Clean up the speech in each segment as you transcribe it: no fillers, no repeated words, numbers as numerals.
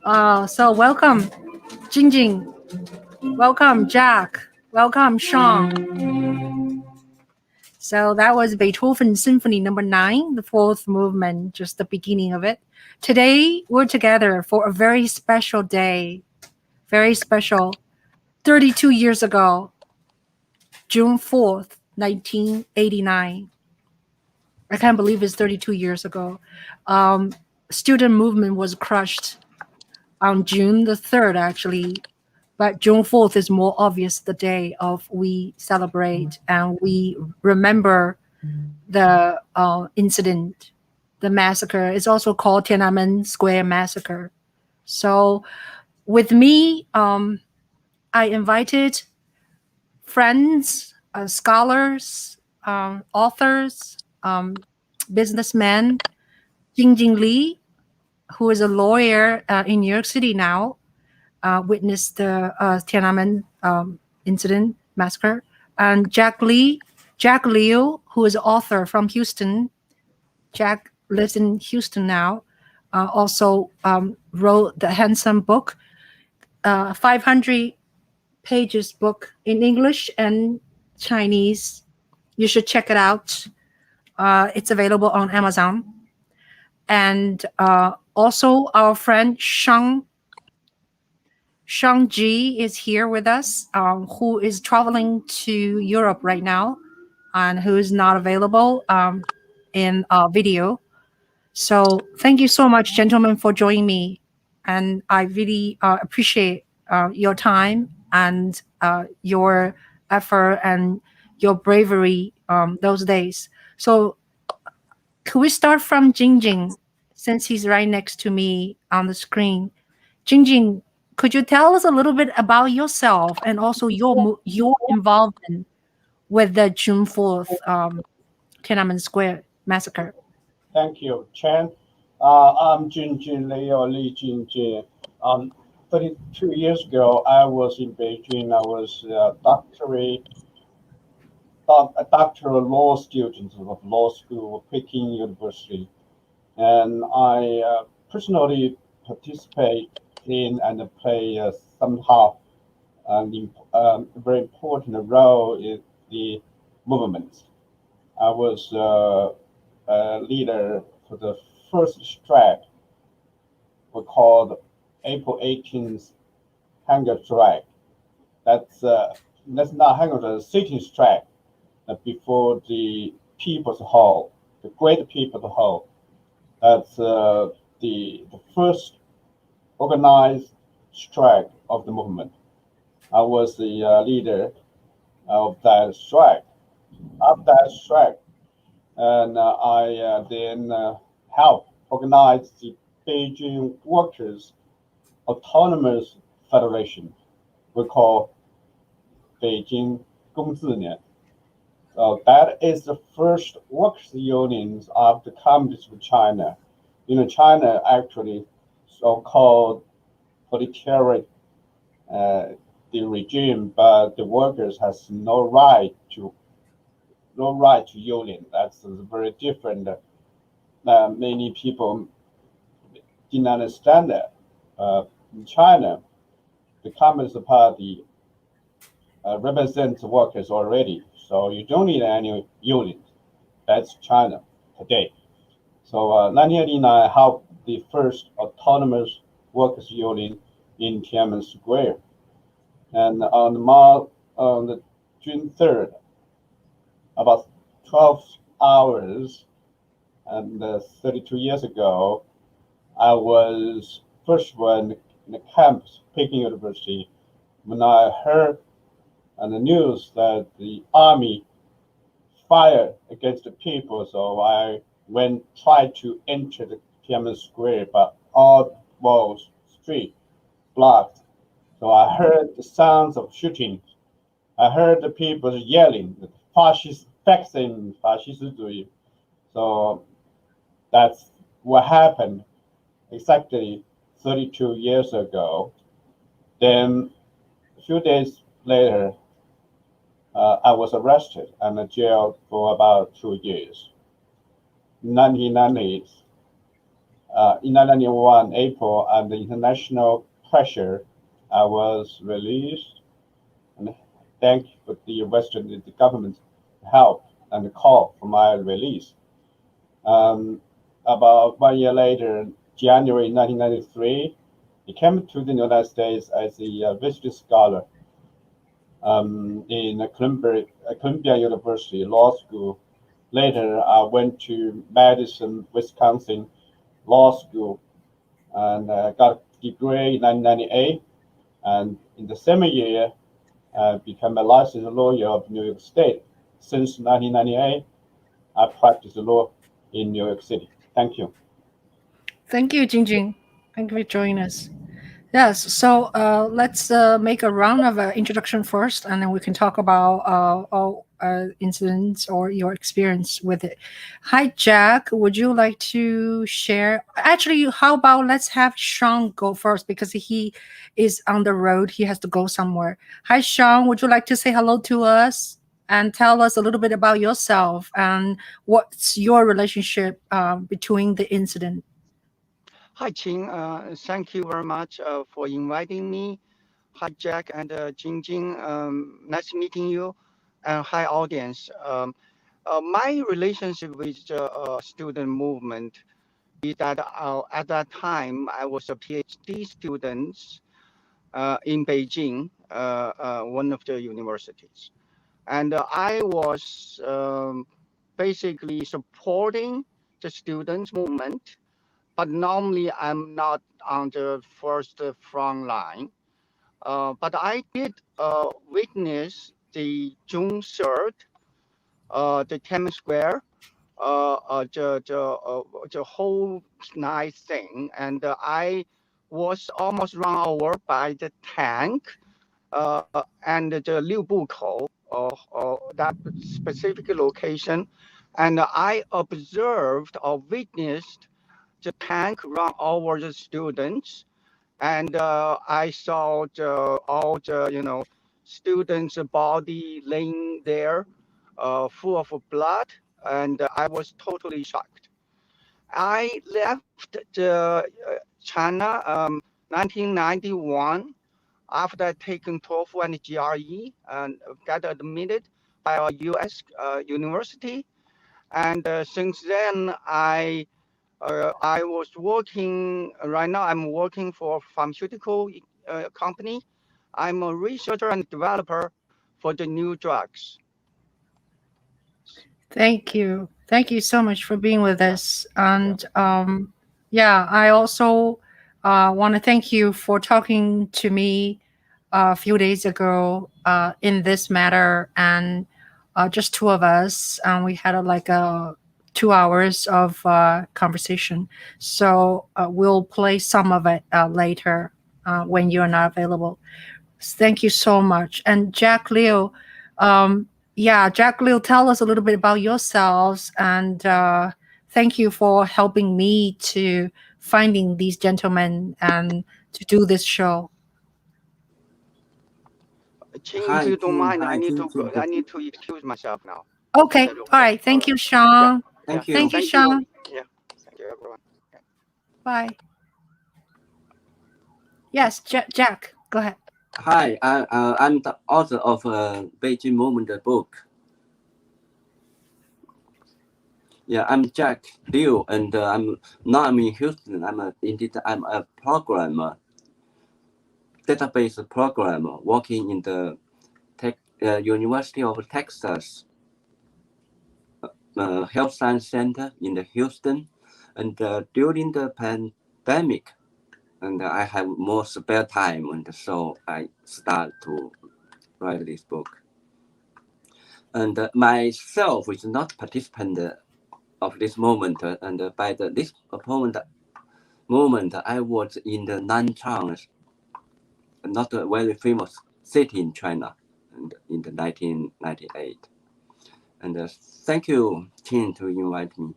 So welcome, Jing. Welcome, Jack. Welcome, Sean. So that was Beethoven Symphony Number 9, the fourth movement, just the beginning of it. Today, we're together for a very special day. Very special. 32 years ago, June 4th, 1989. I can't believe it's 32 years ago. Student movement was crushed on June the 3rd, actually. But June 4th is more obvious the day of we celebrate and we remember the incident, the massacre. It's also called Tiananmen Square Massacre. So with me, I invited friends, scholars, authors, businessmen, Jing Li, who is a lawyer in New York City now, witnessed the Tiananmen incident, massacre, and Jack Liu, who is an author from Houston. Jack lives in Houston now. Also wrote the handsome book, 500 pages book in English and Chinese. You should check it out. It's available on Amazon. And also our friend Shang Ji is here with us, who is traveling to Europe right now and who is not available in video. So thank you so much, gentlemen, for joining me. And I really appreciate your time and your effort and your bravery those days. So could we start from Jing, since he's right next to me on the screen? Jing, could you tell us a little bit about yourself and also your involvement with the June 4th Tiananmen Square massacre? Thank you, Chen. I'm Jin Leo Li Jin. 32 years ago, I was in Beijing. I was a doctoral law student of law school of Peking University, and I personally participate in and play somehow a very important role in the movement. I was leader for the first strike, we called April 18th hunger strike. That's not hunger, the sitting strike before the People's Hall, the Great People's Hall. That's the first organized strike of the movement. I was the leader of that strike. Of that strike, and I then helped organize the Beijing Workers Autonomous Federation, we call Beijing 工字年. So that is the first workers' unions of the Communist of China. China actually so-called proletariat the regime, but the workers has no right to union. That's very different. Many people didn't understand that. In China, the Communist Party represents workers already, so you don't need any union. That's China today. So 1989, I helped the first autonomous workers union in Tiananmen Square, and on the June 3rd, about 12 hours and 32 years ago, I was first one in the campus, Peking University, when I heard on the news that the army fired against the people. So I tried to enter the Tiananmen Square, but all walls, street blocked. So I heard the sounds of shooting. I heard the people yelling, "Fascist vaccine, fascist doing." So that's what happened exactly 32 years ago. Then a few days later, I was arrested and jailed for about 2 years. 1990s, in 1991 April, under international pressure, I was released, and thank for the Western government help and call for my release. About 1 year later, January 1993, he came to the United States as a visiting scholar in Columbia University Law School. Later, I went to Madison, Wisconsin Law School and got a degree in 1998. And in the same year, I became a licensed lawyer of New York State. Since 1998, I practice law in New York City. Thank you. Thank you, Jing. Thank you for joining us. Yes, so let's make a round of introduction first, and then we can talk about all incidents or your experience with it. Hi, Jack. Would you like to share? Actually, how about let's have Sean go first because he is on the road. He has to go somewhere. Hi, Sean. Would you like to say hello to us and tell us a little bit about yourself and what's your relationship between the incident? Hi, Ching. Thank you very much for inviting me. Hi, Jack and Jing. Nice meeting you. And hi, audience. My relationship with the student movement is that at that time, I was a PhD student in Beijing, one of the universities. And I was basically supporting the students' movement. But normally I'm not on the first front line. But I did witness the June 3rd, the Tiananmen Square, the whole night thing. And I was almost run over by the tank and the Liu Bukou, that specific location. And I observed or witnessed the tank run over the students, and I saw all the students' body laying there, full of blood, and I was totally shocked. I left China 1991 after taking TOEFL and GRE and got admitted by a U.S. university, and since then I was working, right now I'm working for a pharmaceutical company. I'm a researcher and developer for the new drugs. Thank you. Thank you so much for being with us. And I also want to thank you for talking to me a few days ago in this matter. And just two of us, and we had like 2 hours of conversation. So we'll play some of it later when you're not available. Thank you so much. And Jack Liu, Jack Liu, tell us a little bit about yourselves, and thank you for helping me to finding these gentlemen and to do this show. Ching, if you don't mind, I need to excuse myself now. Okay, all right. Thank you, Sean. Thank you. Thank you, Sean. Yeah, thank you, everyone. Bye. Yes, Jack, go ahead. Hi, I'm the author of Beijing Movement book. Yeah, I'm Jack Liu, and I'm in Houston. I'm a programmer, database programmer, working in the University of Texas Health Science Center in the Houston. And during the pandemic, and I have more spare time, and so I start to write this book. And myself is not participant of this moment, and by this moment, I was in the Nanchang, not a very famous city in China, and in the 1998. And thank you, Ching, to invite me.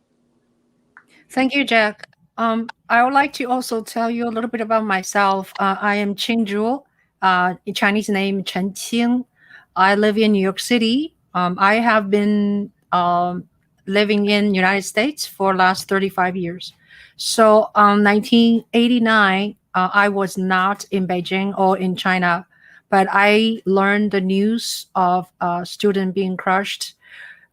Thank you, Jack. I would like to also tell you a little bit about myself. I am Ching Juhl, in Chinese name Chen Qing. I live in New York City. I have been living in United States for the last 35 years. So 1989, I was not in Beijing or in China, but I learned the news of a student being crushed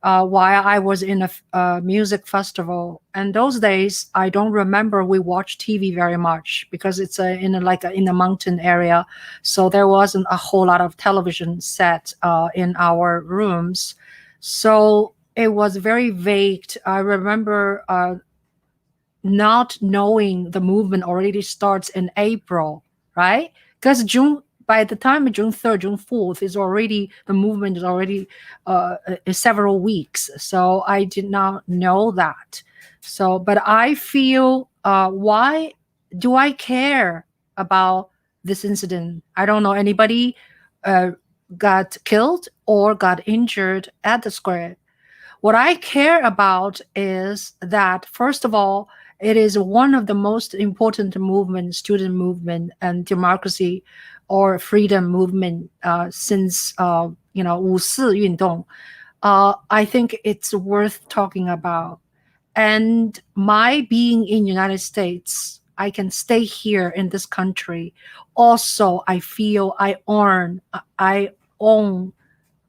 while I was in a music festival. And those days, I don't remember we watched TV very much because it's in a mountain area, so there wasn't a whole lot of television set in our rooms. So it was very vague. I remember not knowing the movement already starts in April, right? Because by the time June 3rd, June 4th the movement is already several weeks. So I did not know that. So, but I feel, why do I care about this incident? I don't know anybody got killed or got injured at the square. What I care about is that, first of all, it is one of the most important movement, student movement, and democracy or freedom movement since 五四运动. I think it's worth talking about. And my being in United States, I can stay here in this country. Also, I feel I own.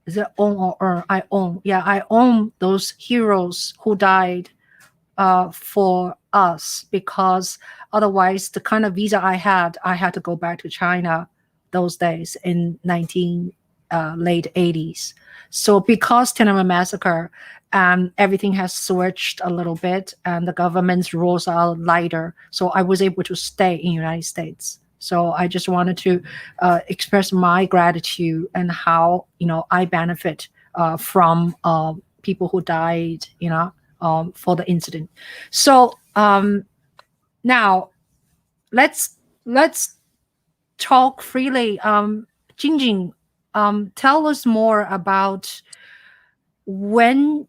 Is it own or earn? I own. Yeah, I own those heroes who died for us, because otherwise the kind of visa I had to go back to China those days in late 80s. So because Tiananmen Massacre, everything has switched a little bit and the government's rules are lighter. So I was able to stay in the United States. So I just wanted to express my gratitude and how, I benefit from people who died, for the incident. So now let's talk freely. Jingjing, tell us more about when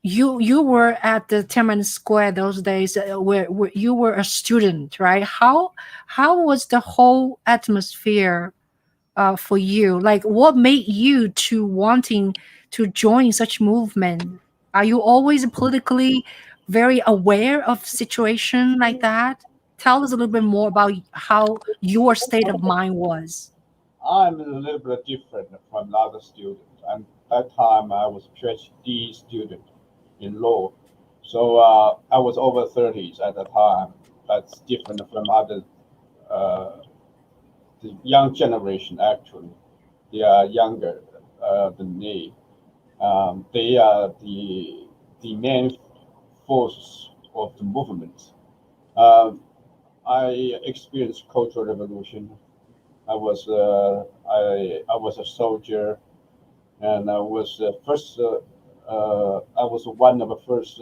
you were at the Tiananmen Square those days, where you were a student, right? How was the whole atmosphere for you? Like, what made you to wanting to join such movement? Are you always politically very aware of situation like that? Tell us a little bit more about how your state of mind was. I'm a little bit different from other students. And at that time, I was a PhD student in law. So I was over 30s at the time. That's different from other, the young generation, actually. They are younger than me. They are the main force of the movement. I experienced Cultural Revolution. I was a soldier, and I was I was one of the first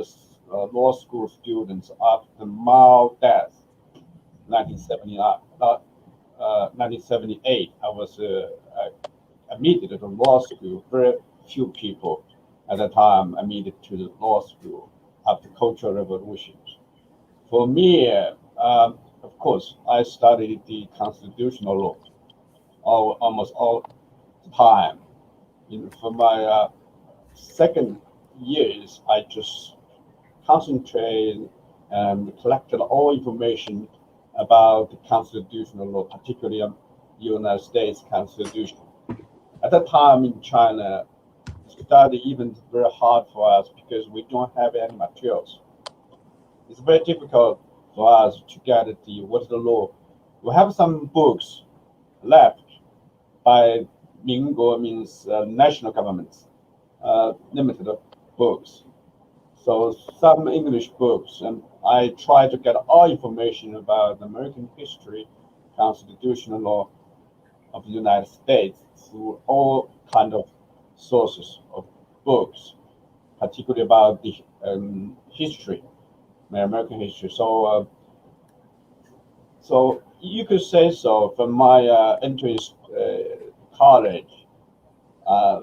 law school students after Mao death, 1978. I was admitted to law school. Very few people at the time admitted to the law school after Cultural Revolution. For me, of course, I studied the constitutional law almost all the time. For my second years, I just concentrated and collected all information about the constitutional law, particularly the United States Constitution. At that time in China, study even very hard for us because we don't have any materials. It's very difficult for us to get what's the law. We have some books left by Mingguo, means national governments, limited books. So some English books, and I try to get all information about American history, constitutional law of the United States through all kind of sources of books, particularly about the history, American history. So, so you could say so. From my entry college, I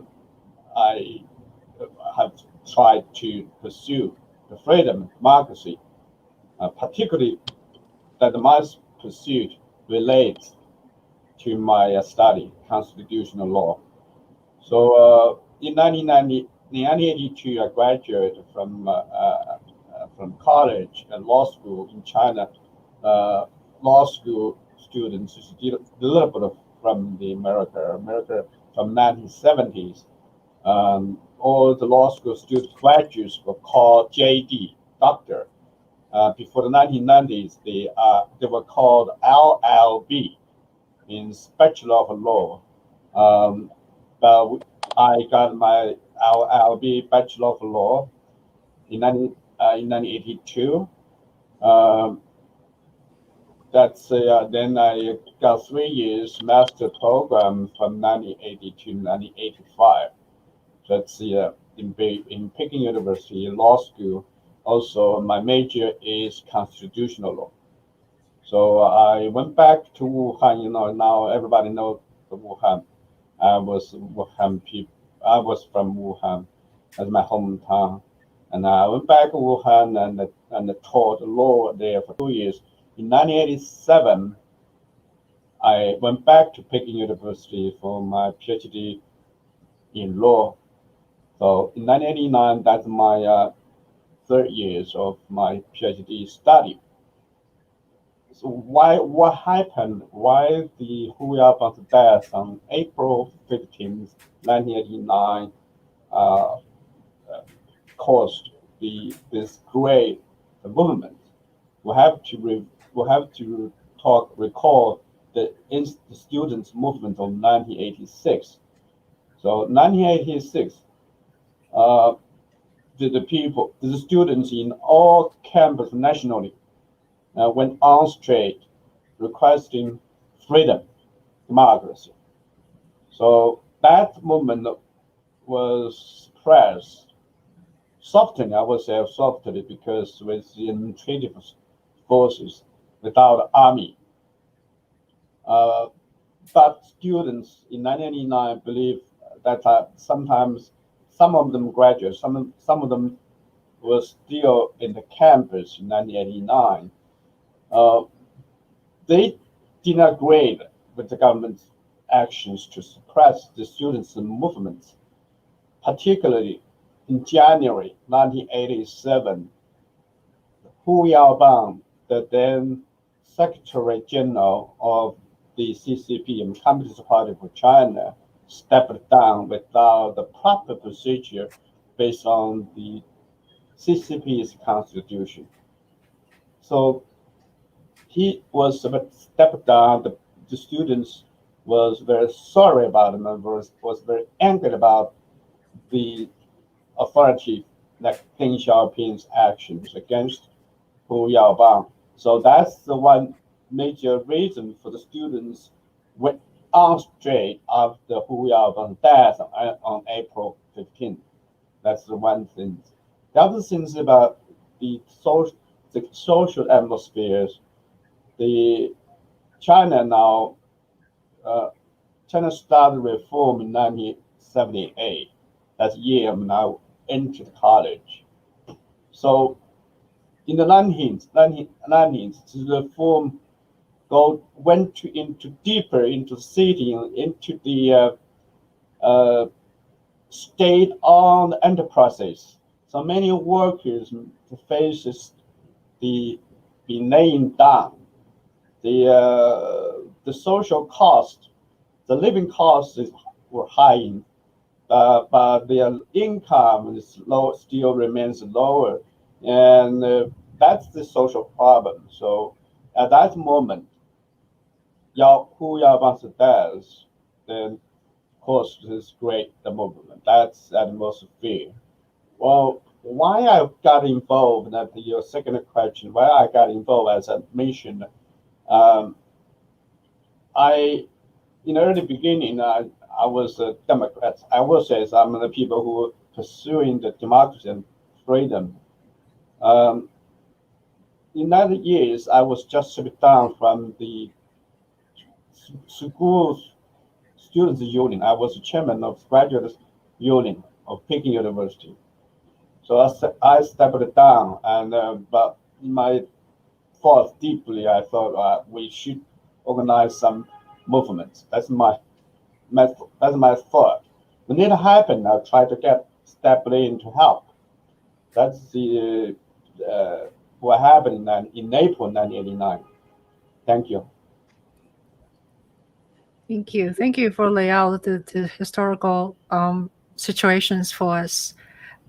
have tried to pursue the freedom, democracy, particularly that my pursuit relates to my study, constitutional law. So in 1982, I graduated from from college and law school in China. Law school students is a little bit from the America from 1970s. All the law school student graduates were called JD, doctor. Before the 1990s, they were called LLB, means Bachelor of Law. But I got my LLB Bachelor of Law in 1982. Then I got 3 years master program from 1980 to 1985. That's in Peking University Law School. Also, my major is constitutional law. So I went back to Wuhan. Now everybody knows the Wuhan. I was from Wuhan as my hometown, and I went back to Wuhan and taught law there for 2 years. In 1987, I went back to Peking University for my PhD in law. So in 1989, that's my 3rd years of my PhD study. So what happened? Why the Hu Yaobang's death on April 15th, 1989 caused this great movement? We have to recall the students' movement of 1986. So 1986, the students in all campuses nationally went on street requesting freedom, democracy. So that movement was suppressed, softened, I would say softened, because with the administrative forces, without army. But students in 1989 believe that sometimes some of them graduated, some of them were still in the campus in 1989. They did not agree with the government's actions to suppress the students' movements, particularly in January 1987. Hu Yaobang, the then Secretary General of the CCP, Communist Party of China, stepped down without the proper procedure based on the CCP's constitution. So he was stepped down. The students was very sorry about him and was very angry about the authority, like Deng Xiaoping's actions against Hu Yaobang. So that's the one major reason for the students went on straight after Hu Yaobang's death on April 15th. That's the one thing. The other things about the social atmospheres. China started reform in 1978. That year I'm now entered college. So in the 1990s, the reform went deeper into the city, into the state-owned enterprises. So many workers faces being laying down. The social cost, the living costs were high, but their income is low, still remains lower, and that's the social problem. So at that moment, Hu Yaobang's death then caused this great movement. That's atmosphere. Well, why I got involved? That your second question. Why I got involved, as I mentioned, in the early beginning, I was a Democrat. I will say some of the people who were pursuing the democracy and freedom. In that years, I was just stepped down from the school students' union. I was the chairman of graduate union of Peking University. So I stepped down, and but in my thoughts deeply, I thought we should organize some movements. That's my thought. When it happened, I tried to step in to help. That's the what happened in April 1989. Thank you. Thank you for laying out the historical situations for us.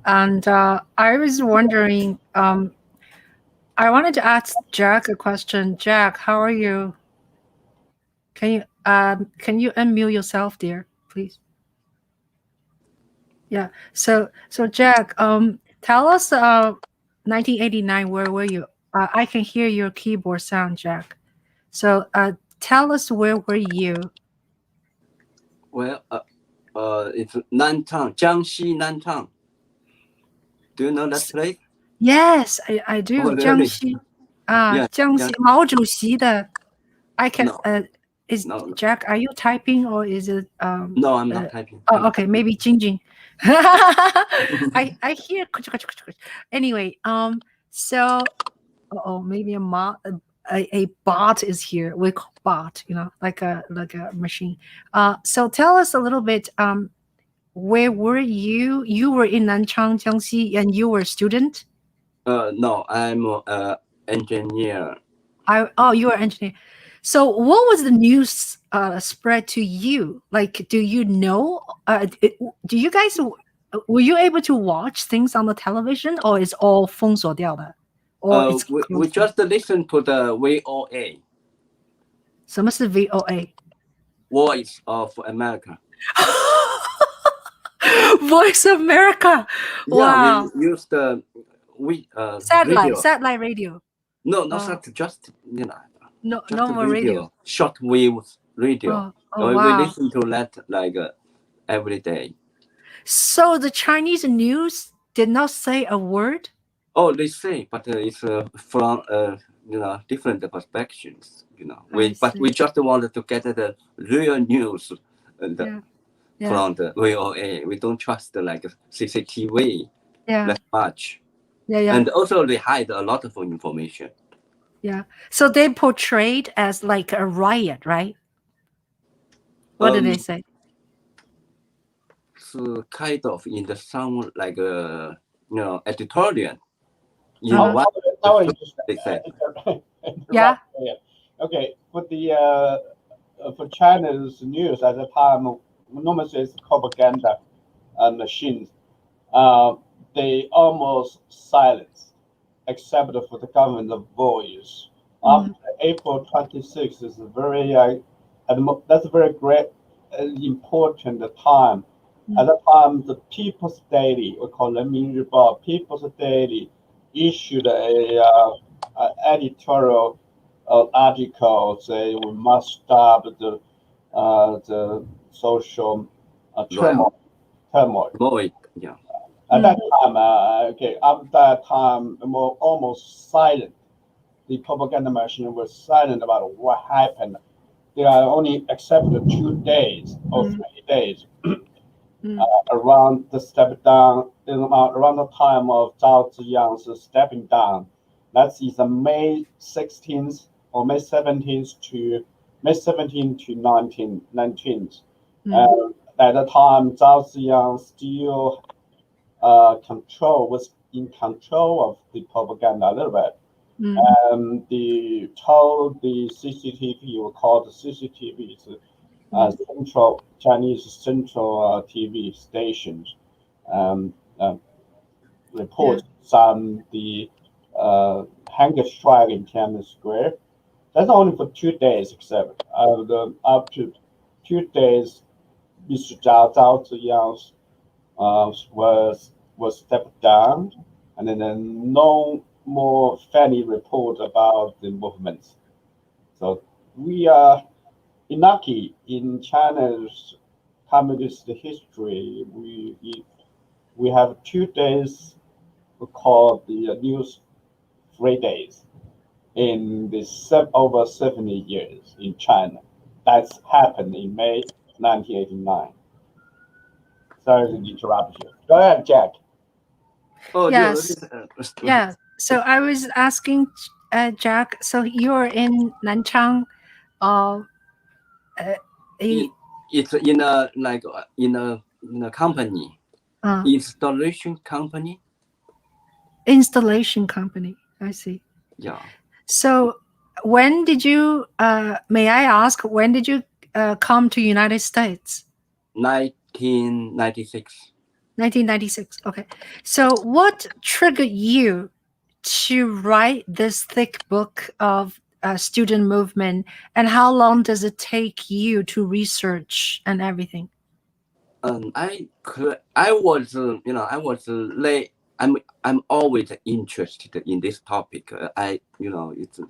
And I was wondering, I wanted to ask Jack a question. Jack, how are you? Can you unmute yourself, dear, please? Yeah. So Jack, tell us 1989, where were you? I can hear your keyboard sound, Jack. So tell us, where were you? Well, it's Nantang, Jiangxi Nantang. Do you know that place? Yes, I do. Oh, really? 江西 Yeah, 江西 毛主席的 I can No. is No. Jack, are you typing or is it No, I'm not typing. Oh, okay, maybe Jing. I hear anyway, so maybe a bot is here. We call bot, like a machine. So tell us a little bit, where were you? You were in Nanchang, Jiangxi, and you were a student? No, I'm an engineer. You were an engineer. So what was the news spread to you? Like, do you know? Do you guys, were you able to watch things on the television, or is all 封锁掉的? Or it's we just listen to the VOA. 什么是 VOA? Voice of America. Voice of America. Wow. Yeah, we use the Satellite radio. No, not satellite, just No, just no more radio. Shortwave radio. Oh, We wow. listen to that like every day. So the Chinese news did not say a word? Oh, they say, but it's from different perspectives. We just wanted to get the real news from the VOA. We don't trust like CCTV that much. Yeah. And also they hide a lot of information. Yeah. So they portrayed as like a riot, right? What did they say? So kind of in the some like editorial. They said. Yeah. Okay. For China's news at the time, normally it's propaganda machines. They almost silenced, except for the government voice. After April 26th is that's a very great, important time. At the time, the People's Daily, we call it Minribao, People's Daily, issued a editorial article saying we must stop the social turmoil. Yeah. At that time, after that time, almost silent. The propaganda machine was silent about what happened. They are only accepted 2 days or 3 days. Around the step down, around the time of Zhao Ziyang's stepping down, that's either May 16th or May 17th to 19th. At the time, Zhao Ziyang still was in control of the propaganda a little bit. They told the CCTV, or called the CCTVs, Chinese central TV stations, report some the hunger strike in Tiananmen Square. That's only for 2 days, except after 2 days, Mr. Zhao Ziyang was stepped down, and then no more funny report about the movements. So we are lucky in China's communist history. We have 2 days called the news free days in the over 70 years in China. That's happened in May 1989. Sorry to interrupt you. Go ahead, Jack. Oh, yes. Yeah. So I was asking Jack. So you're in Nanchang. It's in a company, installation company. installation company. I see. Yeah. So when did you, may I ask, when did you come to United States? 1996. 1996. Okay. So what triggered you to write this thick book of student movement, and how long does it take you to research and everything? I was, I was late. I'm always interested in this topic. It's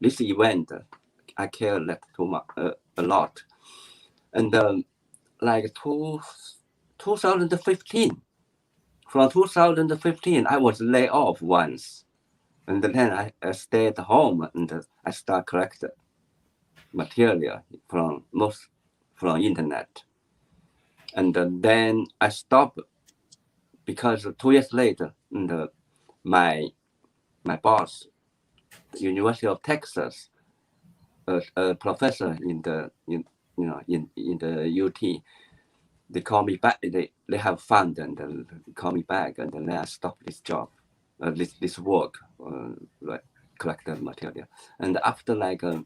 this event. I care too much, a lot, and like 2015. From 2015, I was laid off once, and then I stayed home and I start collecting material from internet. And then I stopped because 2 years later, and my boss, University of Texas, a professor in the UT, they call me back. They have fund and call me back, and then I stop this job, this work, like collected material. And after like a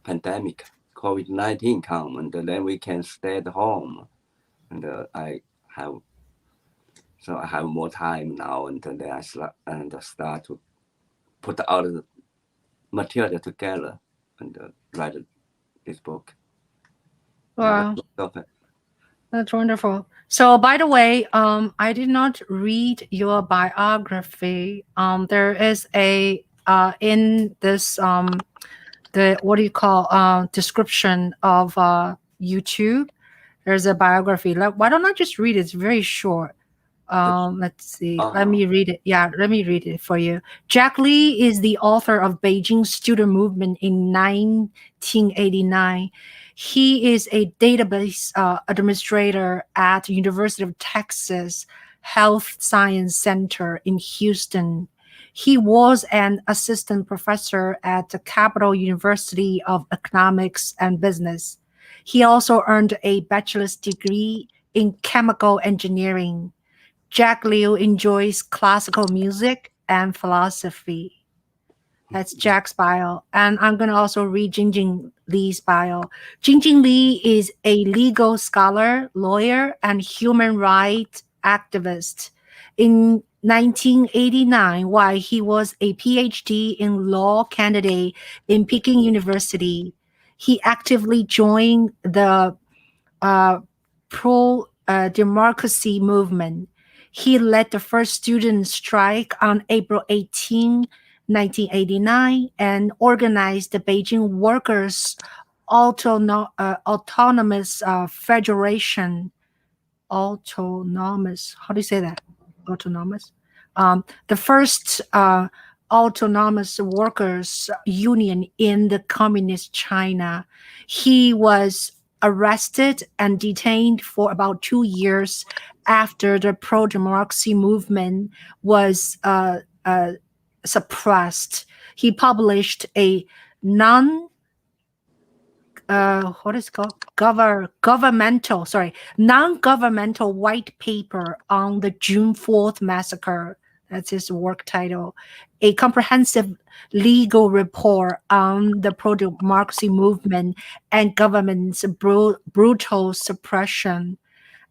pandemic, COVID-19 come, and then we can stay at home, and I have more time now, and then I start to put all the material together and write this book. Wow. That's wonderful. So, by the way, I did not read your biography. There is a in this the what do you call description of YouTube. There's a biography. Like, why don't I just read it? It's very short. Let's see. Let me read it. Yeah, let me read it for you. Jack Lee is the author of Beijing Student Movement in 1989. He is a database administrator at University of Texas Health Science Center in Houston. He was an assistant professor at the Capital University of Economics and Business. He also earned a bachelor's degree in chemical engineering. Jack Liu enjoys classical music and philosophy. That's Jack's bio. And I'm going to also read Jingjing Li's bio. Jingjing Li is a legal scholar, lawyer, and human rights activist. In 1989, while he was a PhD in law candidate in Peking University, he actively joined the pro-democracy movement. He led the first student strike on April 18, 1989, and organized the Beijing Workers' Autonomous Federation. Autonomous. How do you say that? Autonomous. The first autonomous workers union in the communist China. He was arrested and detained for about 2 years after the pro-democracy movement was suppressed. He published a non-governmental white paper on the June 4th massacre. That's his work title. A comprehensive legal report on the pro-democracy movement and government's brutal suppression.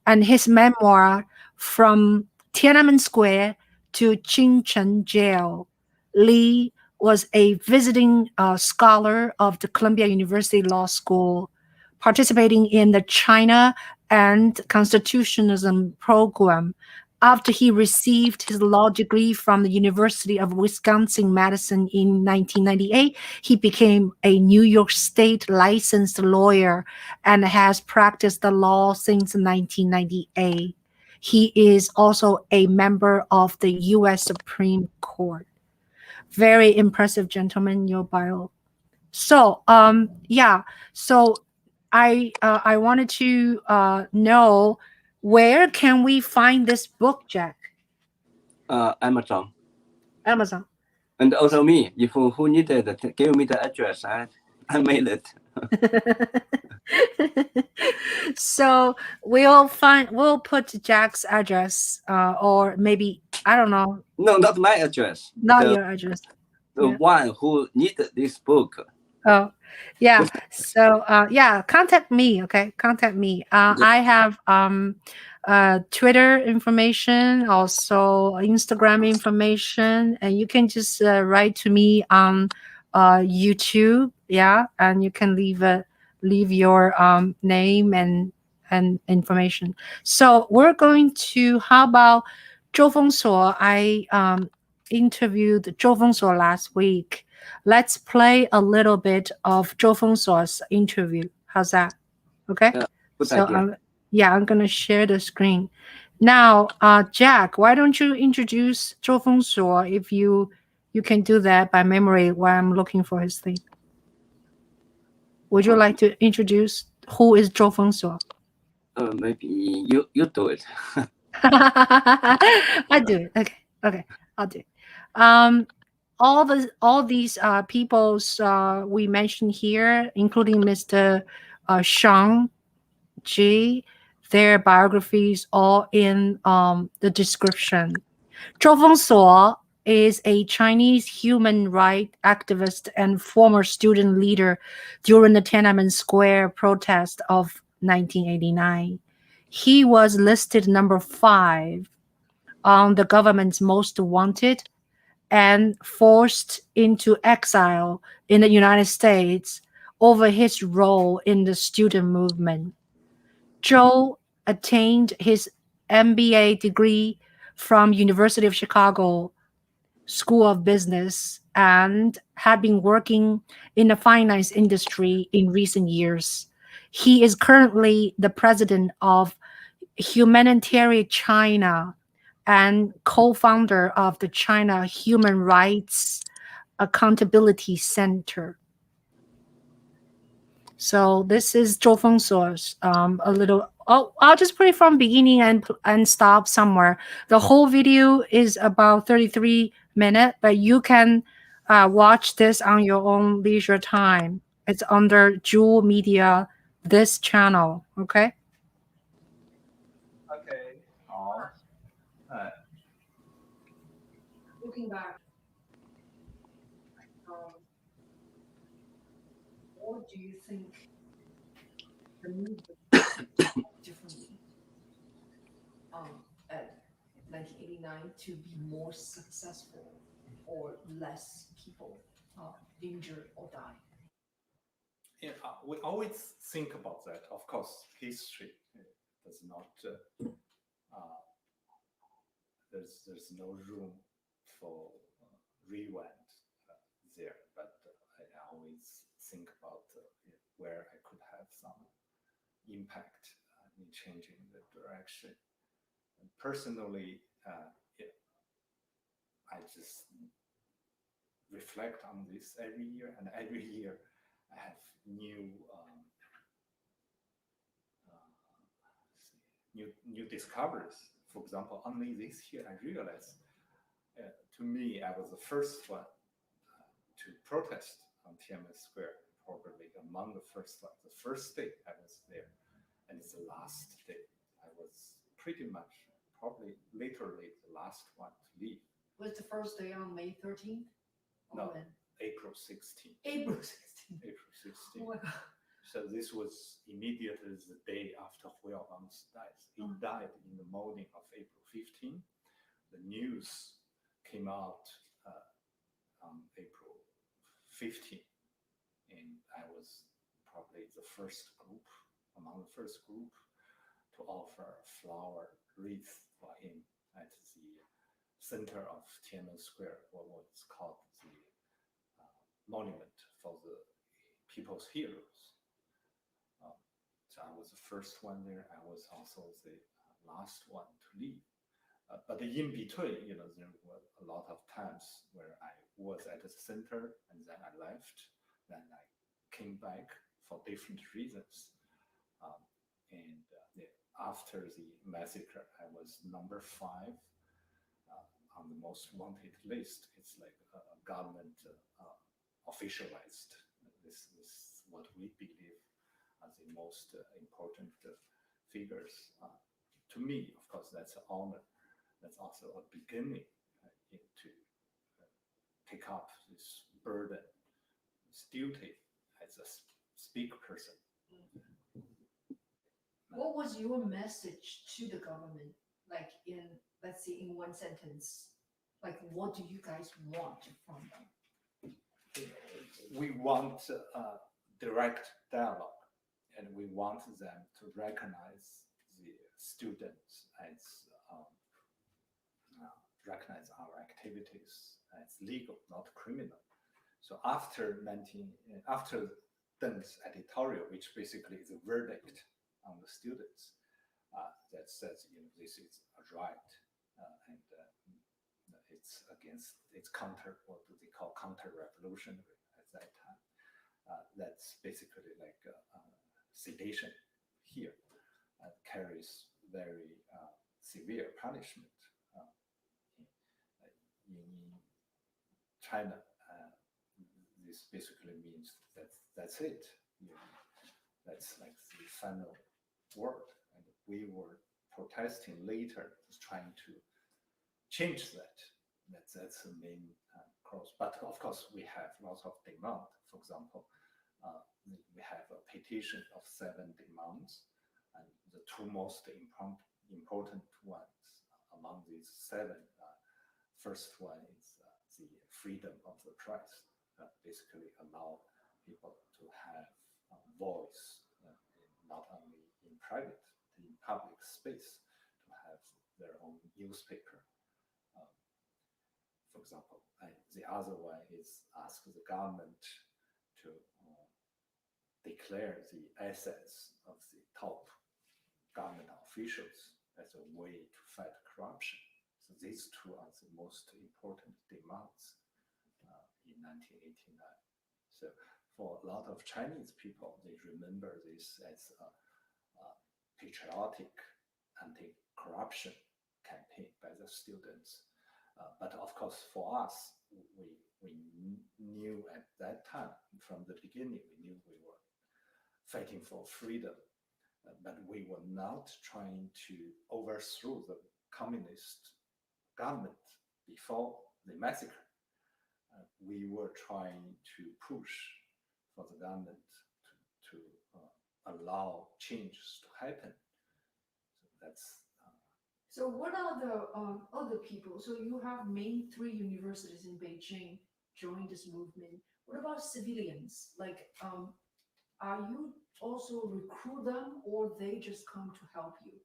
And his memoir, From Tiananmen Square to Ching Jail. Li was a visiting scholar of the Columbia University Law School, participating in the China and Constitutionalism program. After he received his law degree from the University of Wisconsin-Madison in 1998, he became a New York State licensed lawyer and has practiced the law since 1998. He is also a member of the U.S. Supreme Court. Very impressive, gentlemen, your bio. So, So I wanted to know, where can we find this book, Jack? Amazon. Amazon. And also me, if who needed, give me the address. I made it. So we'll put Jack's address, or maybe I don't know, No, not my address. not The your address. the Yeah. one who needed this book. Oh, yeah. So, yeah, contact me. Okay, contact me. I have Twitter information, also Instagram information, and you can just write to me on YouTube. Yeah, and you can leave your name and information. So we're going to. How about Zhou Fonso? I interviewed Zhou Fonso last week. Let's play a little bit of Zhou Fengsuo's interview. How's that? Okay. Good So idea. I'm gonna share the screen. Now, Jack, why don't you introduce Zhou Fengsuo if you can do that by memory while I'm looking for his thing. Would you like to introduce who is Zhou Fengsuo? Maybe you do it. I do it. Okay, I'll do it. All these peoples we mentioned here, including Mr. Shang Ji, their biographies all in the description. Zhou Fengsuo is a Chinese human rights activist and former student leader during the Tiananmen Square protest of 1989. He was listed number 5 on the government's most wanted and forced into exile in the United States over his role in the student movement. Zhou attained his MBA degree from University of Chicago School of Business and had been working in the finance industry in recent years. He is currently the president of Humanitarian China and co-founder of the China Human Rights Accountability Center. So this is Zhou Fengsuo's a little. Oh, I'll just put it from beginning and stop somewhere. The whole video is about 33 minutes, but you can watch this on your own leisure time. It's under Juhl Media, this channel. Okay. Okay. 好。Looking back, what do you think the movement differently at 1989 to be more successful or less people injured or die? Yeah, we always think about that. Of course, history does not. There's no room for rewind there. But I always think about where I could have some impact in changing the direction. And personally, I just reflect on this every year, and every year I have new discoveries. For example, only this year I realized, to me, I was the first one to protest on Tiananmen Square, probably among the first one. The first day I was there, and it's the last day. I was pretty much, probably literally the last one to leave. Was the first day on May 13th? No, April 16th. April 16th. April 16th. Oh my God. So this was immediately the day after Hu Yaobang's death. He died in the morning of April 15th. The news came out on April 15th, and I was probably the first group, among the first group, to offer a flower wreath for him at the center of Tiananmen Square, or what's called the monument for the people's heroes. So I was the first one there. I was also the last one to leave. But in between, there were a lot of times where I was at the center and then I left. Then I came back for different reasons. After the massacre, I was number 5 on the most wanted list. It's like a government officialized. This is what we believe the most important figures. To me, of course, that's an honor. That's also a beginning to take up this burden, this duty as a speak person. What was your message to the government? Like let's say in one sentence, like what do you guys want from them? We want direct dialogue, and we want them to recognize the students as recognize our activities as legal, not criminal. So after Deng's editorial, which basically is a verdict on the students, that says this is a right and it's counter, what do they call, counter-revolutionary at that time. That's basically like sedation here, carries very severe punishment. In China, this basically means that that's it. That's like the final word. And we were protesting later, just trying to change that. That's the main cause. But of course, we have lots of demand. For example, we have a petition of 7 demands, and the 2 most important ones among these 7. First one is the freedom of the press, basically allow people to have a voice, not only in private, in public space, to have their own newspaper. For example, the other one is ask the government to declare the assets of the top government officials as a way to fight corruption. So these 2 are the most important demands in 1989. So for a lot of Chinese people, they remember this as a patriotic anti-corruption campaign by the students. But of course, for us, we knew at that time, from the beginning, we knew we were fighting for freedom, but we were not trying to overthrow the communist government before the massacre. We were trying to push for the government to allow changes to happen. So that's. So what are the other people? So you have main 3 universities in Beijing join this movement. What about civilians? Like, are you also recruit them, or they just come to help you?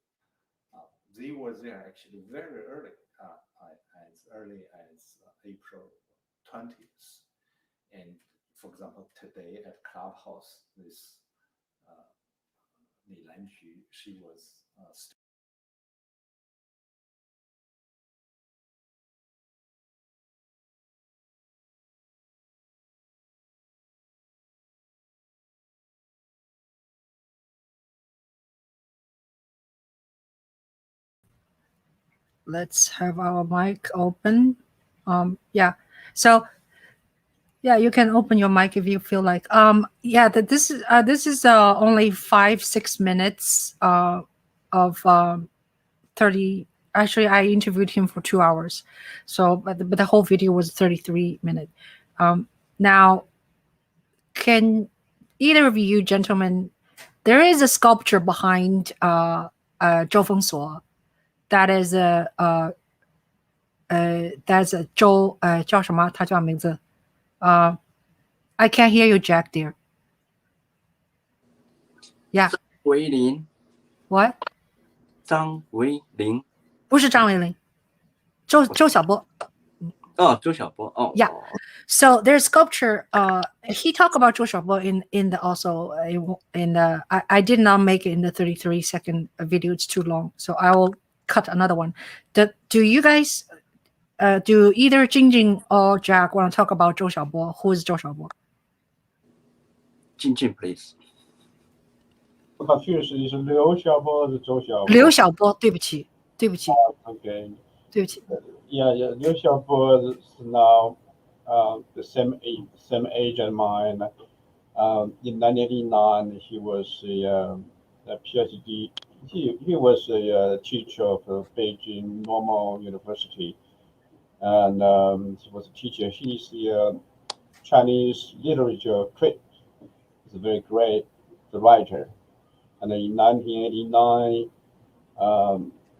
They were there actually very early, as early as April 20th. And for example, today at Clubhouse, this Li Lanqu, she was Let's have our mic open. Yeah. So yeah, you can open your mic if you feel like. Yeah, this is only 5-6 minutes of 30. Actually, I interviewed him for 2 hours, so but the whole video was 33 minutes. Now, can either of you gentlemen? There is a sculpture behind Joe Fonso. That is that's a 周叫什么？他叫名字I can't hear you, Jack, dear. Yeah. 维林 What? 张维林不是张维林，周晓波。周晓波 Yeah. So there's sculpture. He talked about Zhou Xiaobo in the also in the. I did not make it in the 33-second video. It's too long, so I will cut another one. Do you guys? Do either Jing or Jack want to talk about Zhou Xiaobo? Who is Zhou Xiaobo? Jing, please. Confused 是刘晓波还是周晓波？刘晓波，对不起。Okay. 对不起。Yeah, Liu Xiaobo is now the same age as mine. In 1989, he was a PhD. He was a teacher of Beijing Normal University, and he was a teacher. He's a Chinese literature critic. He's a very great writer. And in 1989,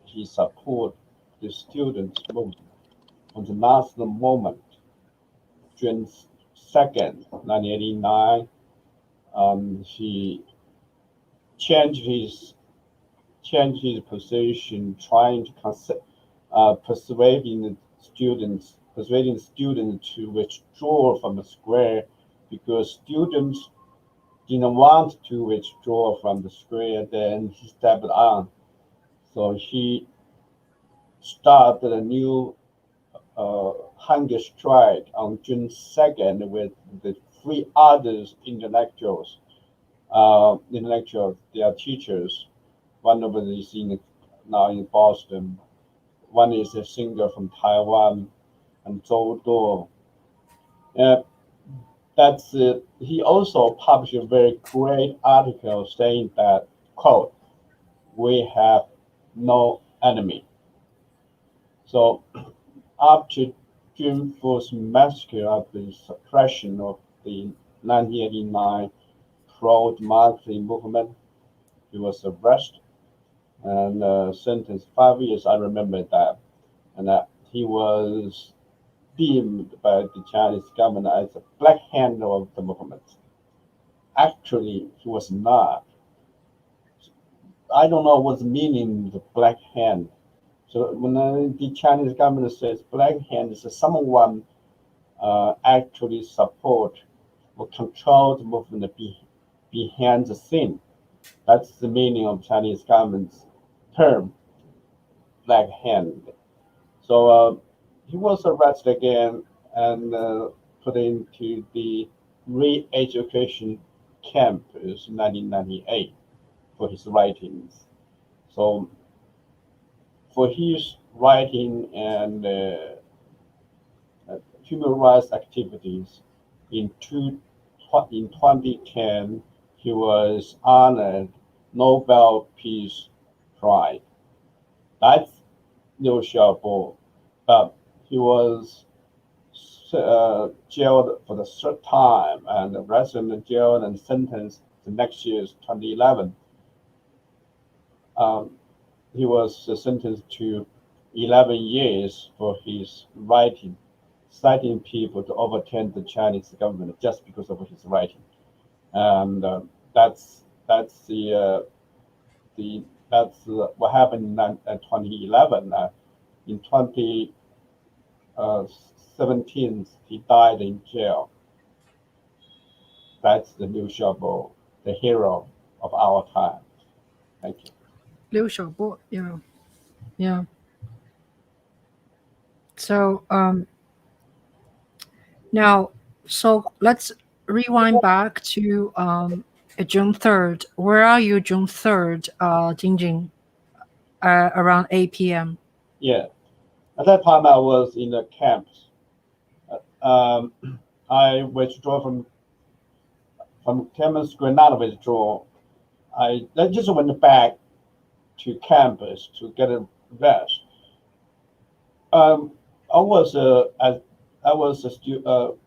he supported the students' movement. On the last moment, June 2nd, 1989, he changed his position, trying to persuading the students to withdraw from the square, because students didn't want to withdraw from the square. Then he stepped on, so he started a new hunger strike on June 2nd with the three others intellectuals. They are teachers. One of them is now in Boston. One is a singer from Taiwan, and Zhou. That's it. He also published a very great article saying that, quote, "We have no enemy." So after June 4th massacre, of the suppression of the 1989 pro-democracy movement, he was arrested and sentenced 5 years. I remember that. And he was deemed by the Chinese government as a black hand of the movement. Actually, he was not. I don't know what's meaning the black hand. So when the Chinese government says black hand, is someone actually support or control the movement behind the scene. That's the meaning of Chinese government's term, black hand. So he was arrested again and put into the re-education camp in 1998 for his writings. So for his writing and human rights activities, in 2010, he was honored Nobel Peace Prize. That's Liu Xiaobo. But he was jailed for the third time and arrested and jailed and sentenced the next year, 2011. He was sentenced to 11 years for his writing, citing people to overturn the Chinese government just because of his writing. And that's what happened in 2011. In 2017, he died in jail. That's the Liu Xiaobo, the hero of our time. Thank you. Liu Xiaobo, yeah. So now, so let's rewind back to June 3rd. Where are you June 3rd, Jingjing? Around 8 p.m. Yeah. At that time, I was in the camps. I withdrew from Tiananmen Square, not withdraw. I just went back to campus to get a rest. I was a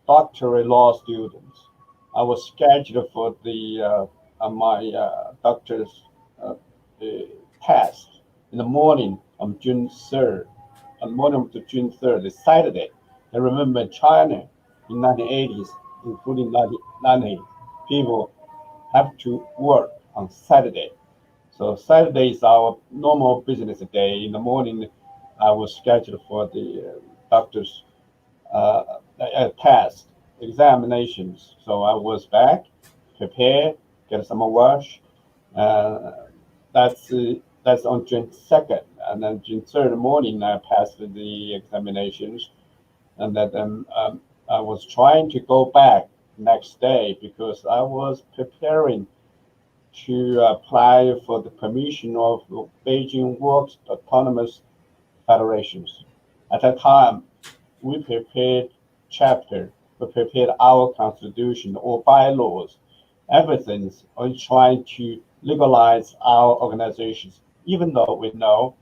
doctorate law student. I was scheduled for my doctor's test in the morning on June 3rd. On the morning of June 3rd, it's Saturday. I remember China in 1980s, including 1990, people have to work on Saturday. So Saturday is our normal business day. In the morning, I was scheduled for the doctor's test, examinations. So I was back, prepared, get some wash. That's on June 2nd. And then June 3rd morning, I passed the examinations. And then I was trying to go back next day because I was preparing to apply for the permission of the Beijing Works Autonomous Federations. At that time, we prepared our constitution or bylaws everything on trying to legalize our organizations, even though we know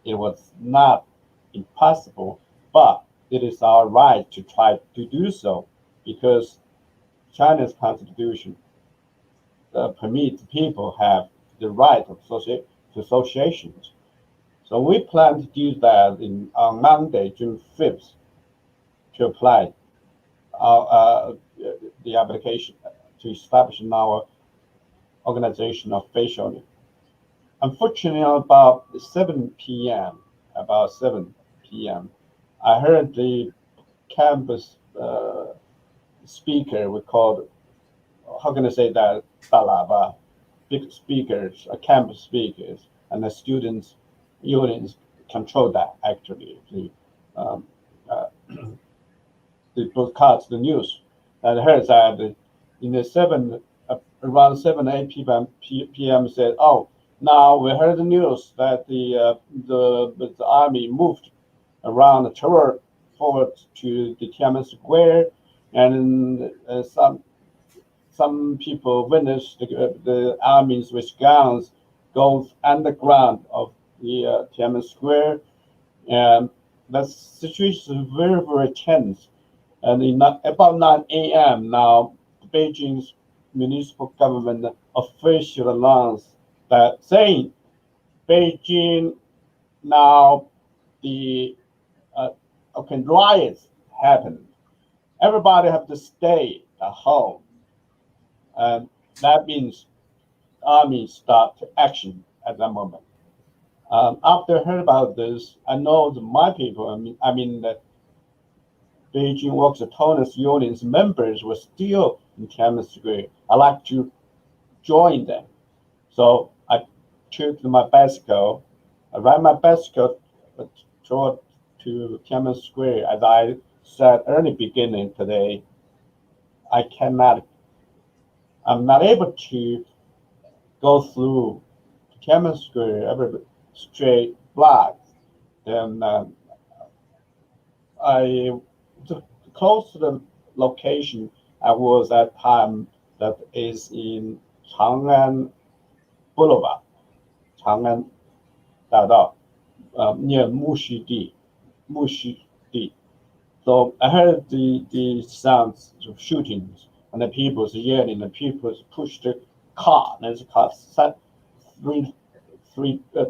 it was not impossible, but it is our right to try to do so because China's constitution permits people have the right of associations. So we plan to do that on Monday, June 5th, to apply the application to establish our organization officially. Unfortunately, about 7 p.m., I heard the campus speaker, we called, how can I say that, Dalaba, big speakers, campus speakers, and the students' unions control that actually. They broadcast the news. And I heard that in the around 7, 8 p.m. said, oh, now we heard the news that the army moved around forward to the Tiananmen Square, and some people witnessed the armies with guns go underground of the Tiananmen Square, and the situation is very, very tense. And about 9 a.m. now, Beijing's municipal government official announced that saying Beijing now the riots happened. Everybody have to stay at home, and that means army start action at that moment. After I heard about this, I know that my people, the Beijing Workers' Toners Union's members were still in Tiananmen Square. I like to join them. So I took my bicycle, I ride my bicycle toward to Tiananmen Square. As I said early beginning today, I'm not able to go through Tiananmen Square every straight block. Then I close to the location I was at time, that is in Chang'an Boulevard, Chang'an Dadao, near Muxidi. So I heard the sounds of shootings and the people yelling, the people pushed the car. There's a car, three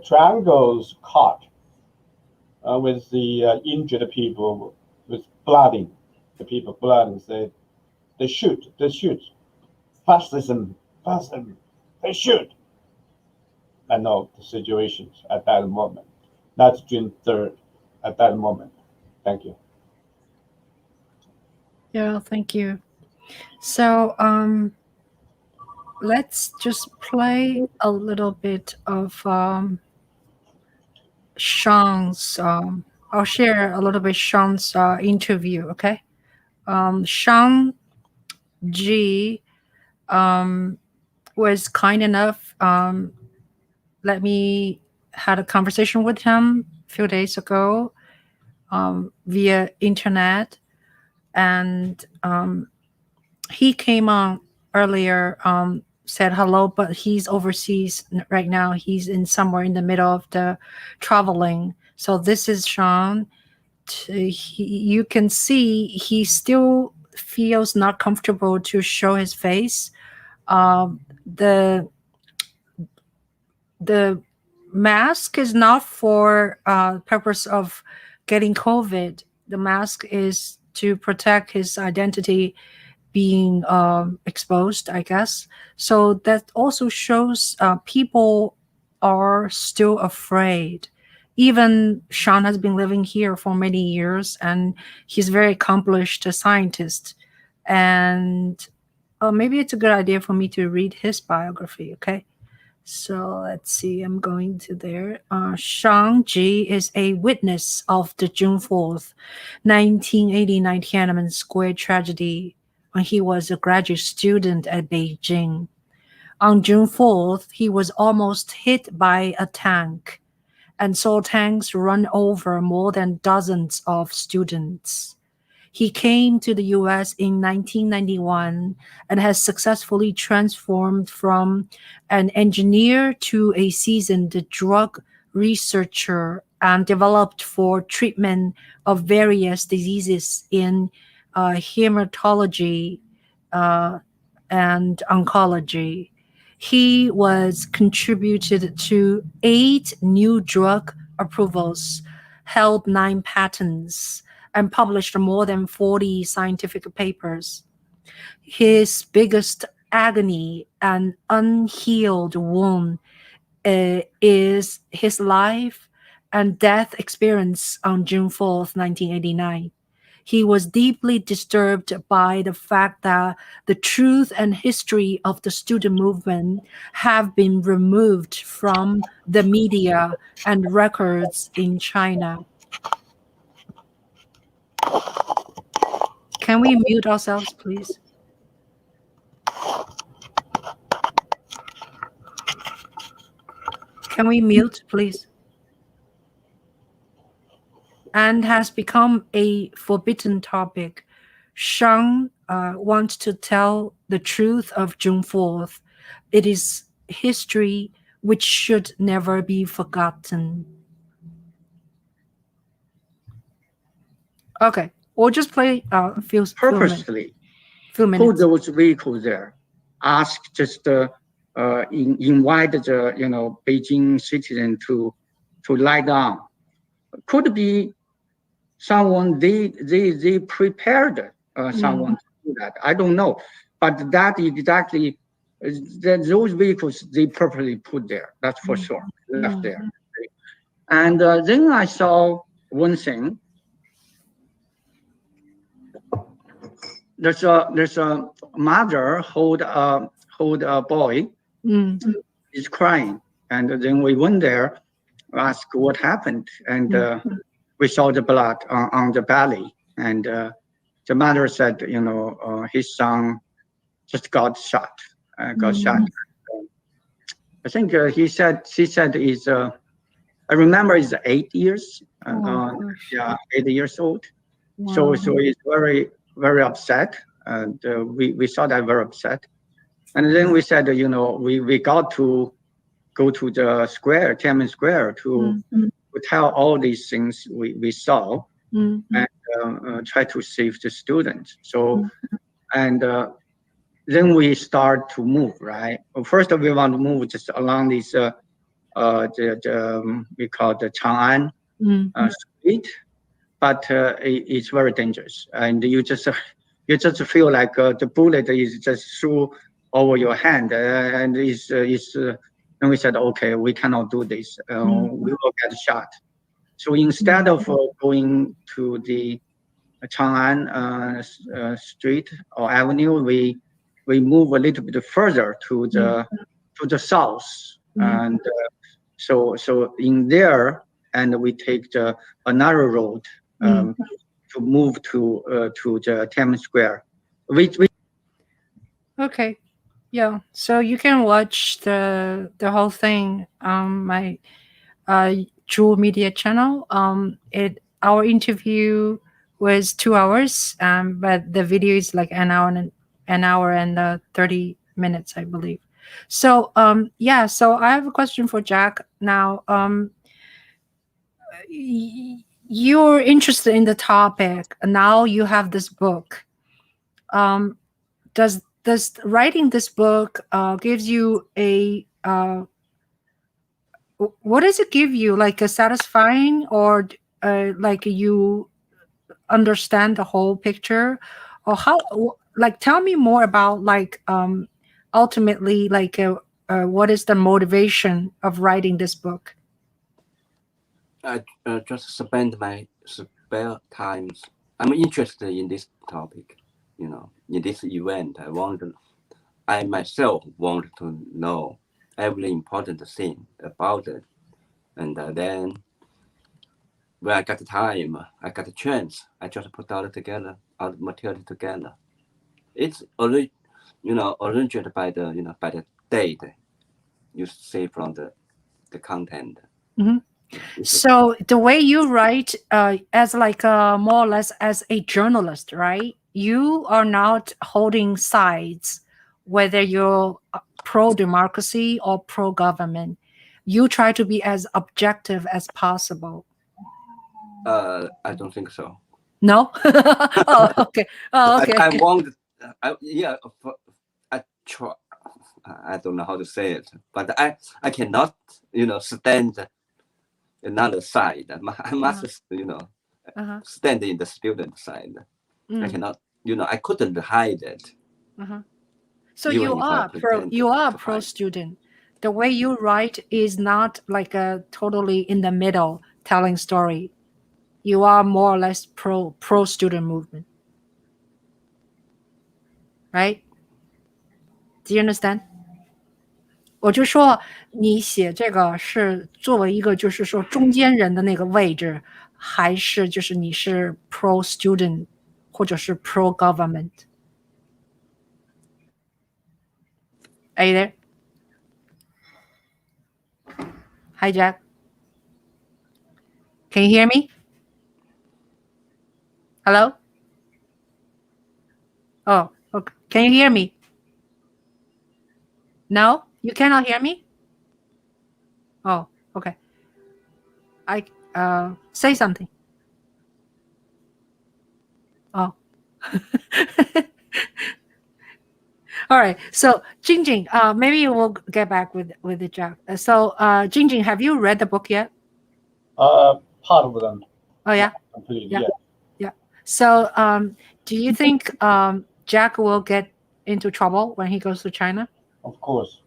triangles cart with the injured people with blooding. The people blooding say they shoot, fascism, they shoot. I know the situations at that moment. That's June 3rd at that moment. Thank you. Yeah, thank you. So let's just play a little bit of Sean's. I'll share a little bit Sean's interview. Okay, Sean G was kind enough. Let me had a conversation with him a few days ago via internet, and he came on earlier, said hello, but he's overseas right now. He's in somewhere in the middle of the traveling. So this is Sean. You can see he still feels not comfortable to show his face. The mask is not for purpose of getting COVID. The mask is to protect his identity being exposed, I guess. So that also shows people are still afraid. Even Sean has been living here for many years, and he's very accomplished scientist. And maybe it's a good idea for me to read his biography, okay? So let's see, I'm going to there. Shang Ji is a witness of the June 4th, 1989 Tiananmen Square tragedy when he was a graduate student at Beijing. On June 4th, he was almost hit by a tank and saw tanks run over more than dozens of students. He came to the US in 1991 and has successfully transformed from an engineer to a seasoned drug researcher and developed for treatment of various diseases in hematology and oncology. He was contributed to 8 new drug approvals, held 9 patents, and published more than 40 scientific papers. His biggest agony and unhealed wound is his life and death experience on June 4th, 1989. He was deeply disturbed by the fact that the truth and history of the student movement have been removed from the media and records in China. Can we mute ourselves, please? Can we mute, please? And has become a forbidden topic. Shang wants to tell the truth of June 4th. It is history which should never be forgotten. Okay, we'll just play a few Purposely few put minutes. those vehicles there. Ask just invite the Beijing citizen to lie down. Could be someone they prepared someone to do that. I don't know, but that exactly those vehicles they purposely put there. That's for sure. Left there. And then I saw one thing. There's a mother hold a boy. He's crying, and then we went there, asked what happened, and we saw the blood on the belly, and the mother said, his son just got shot. I think she said is I remember is 8 years. 8 years old. Wow. So he's very, very upset, and we saw that very upset. And then we said, we got to go to the square, Tiananmen Square, to tell all these things we saw and try to save the students. So, and then we start to move, right? Well, first we want to move just along this, we call the Chang'an Street, but it's very dangerous, and you just feel like the bullet is just through over your hand, and and we said, okay, we cannot do this. We will get shot. So instead of going to the Chang'an Street or Avenue, we move a little bit further to the south, and so in there, and we take another road to move to the Tiananmen Square. Okay. Yeah. So you can watch the whole thing on my Juhl Media channel. Our interview was 2 hours, but the video is like an hour and 30 minutes, I believe. So so I have a question for Jack now. You're interested in the topic. Now you have this book. Does writing this book gives you a what does it give you, like a satisfying, or like you understand the whole picture, or how, like, tell me more about, like, ultimately, like what is the motivation of writing this book? I just spend my spare times. I'm interested in this topic, in this event. I myself want to know every important thing about it. And then when I got the time, I got the chance, I just put all the material together. It's originated by the, by the date you see from the content. So the way you write, as like more or less as a journalist, right? You are not holding sides, whether you're pro-democracy or pro-government. You try to be as objective as possible. I don't think so. No? Oh, okay. Oh, okay. I want, yeah, I try. I don't know how to say it, but I cannot, stand another side. I must, stand in the student side. I cannot, I couldn't hide it. So even you if I are pretend you are to pro hide. student. The way you write is not like a totally in the middle telling story. You are more or less pro student movement, right? Do you understand? 我就说你写这个是作为一个就是说中间人的那个位置，还是就是你是 pro student 或者是 pro government? Are you there? Hi, Jack. Can you hear me? Hello? Oh, okay. Can you hear me? No? You cannot hear me? Oh, okay. I say something. Oh. All right. So Jing, maybe we'll get back with the Jack. So Jing, have you read the book yet? Part of them. Oh yeah. Completely. Yeah. Yeah. Yeah. So do you think Jack will get into trouble when he goes to China? Of course,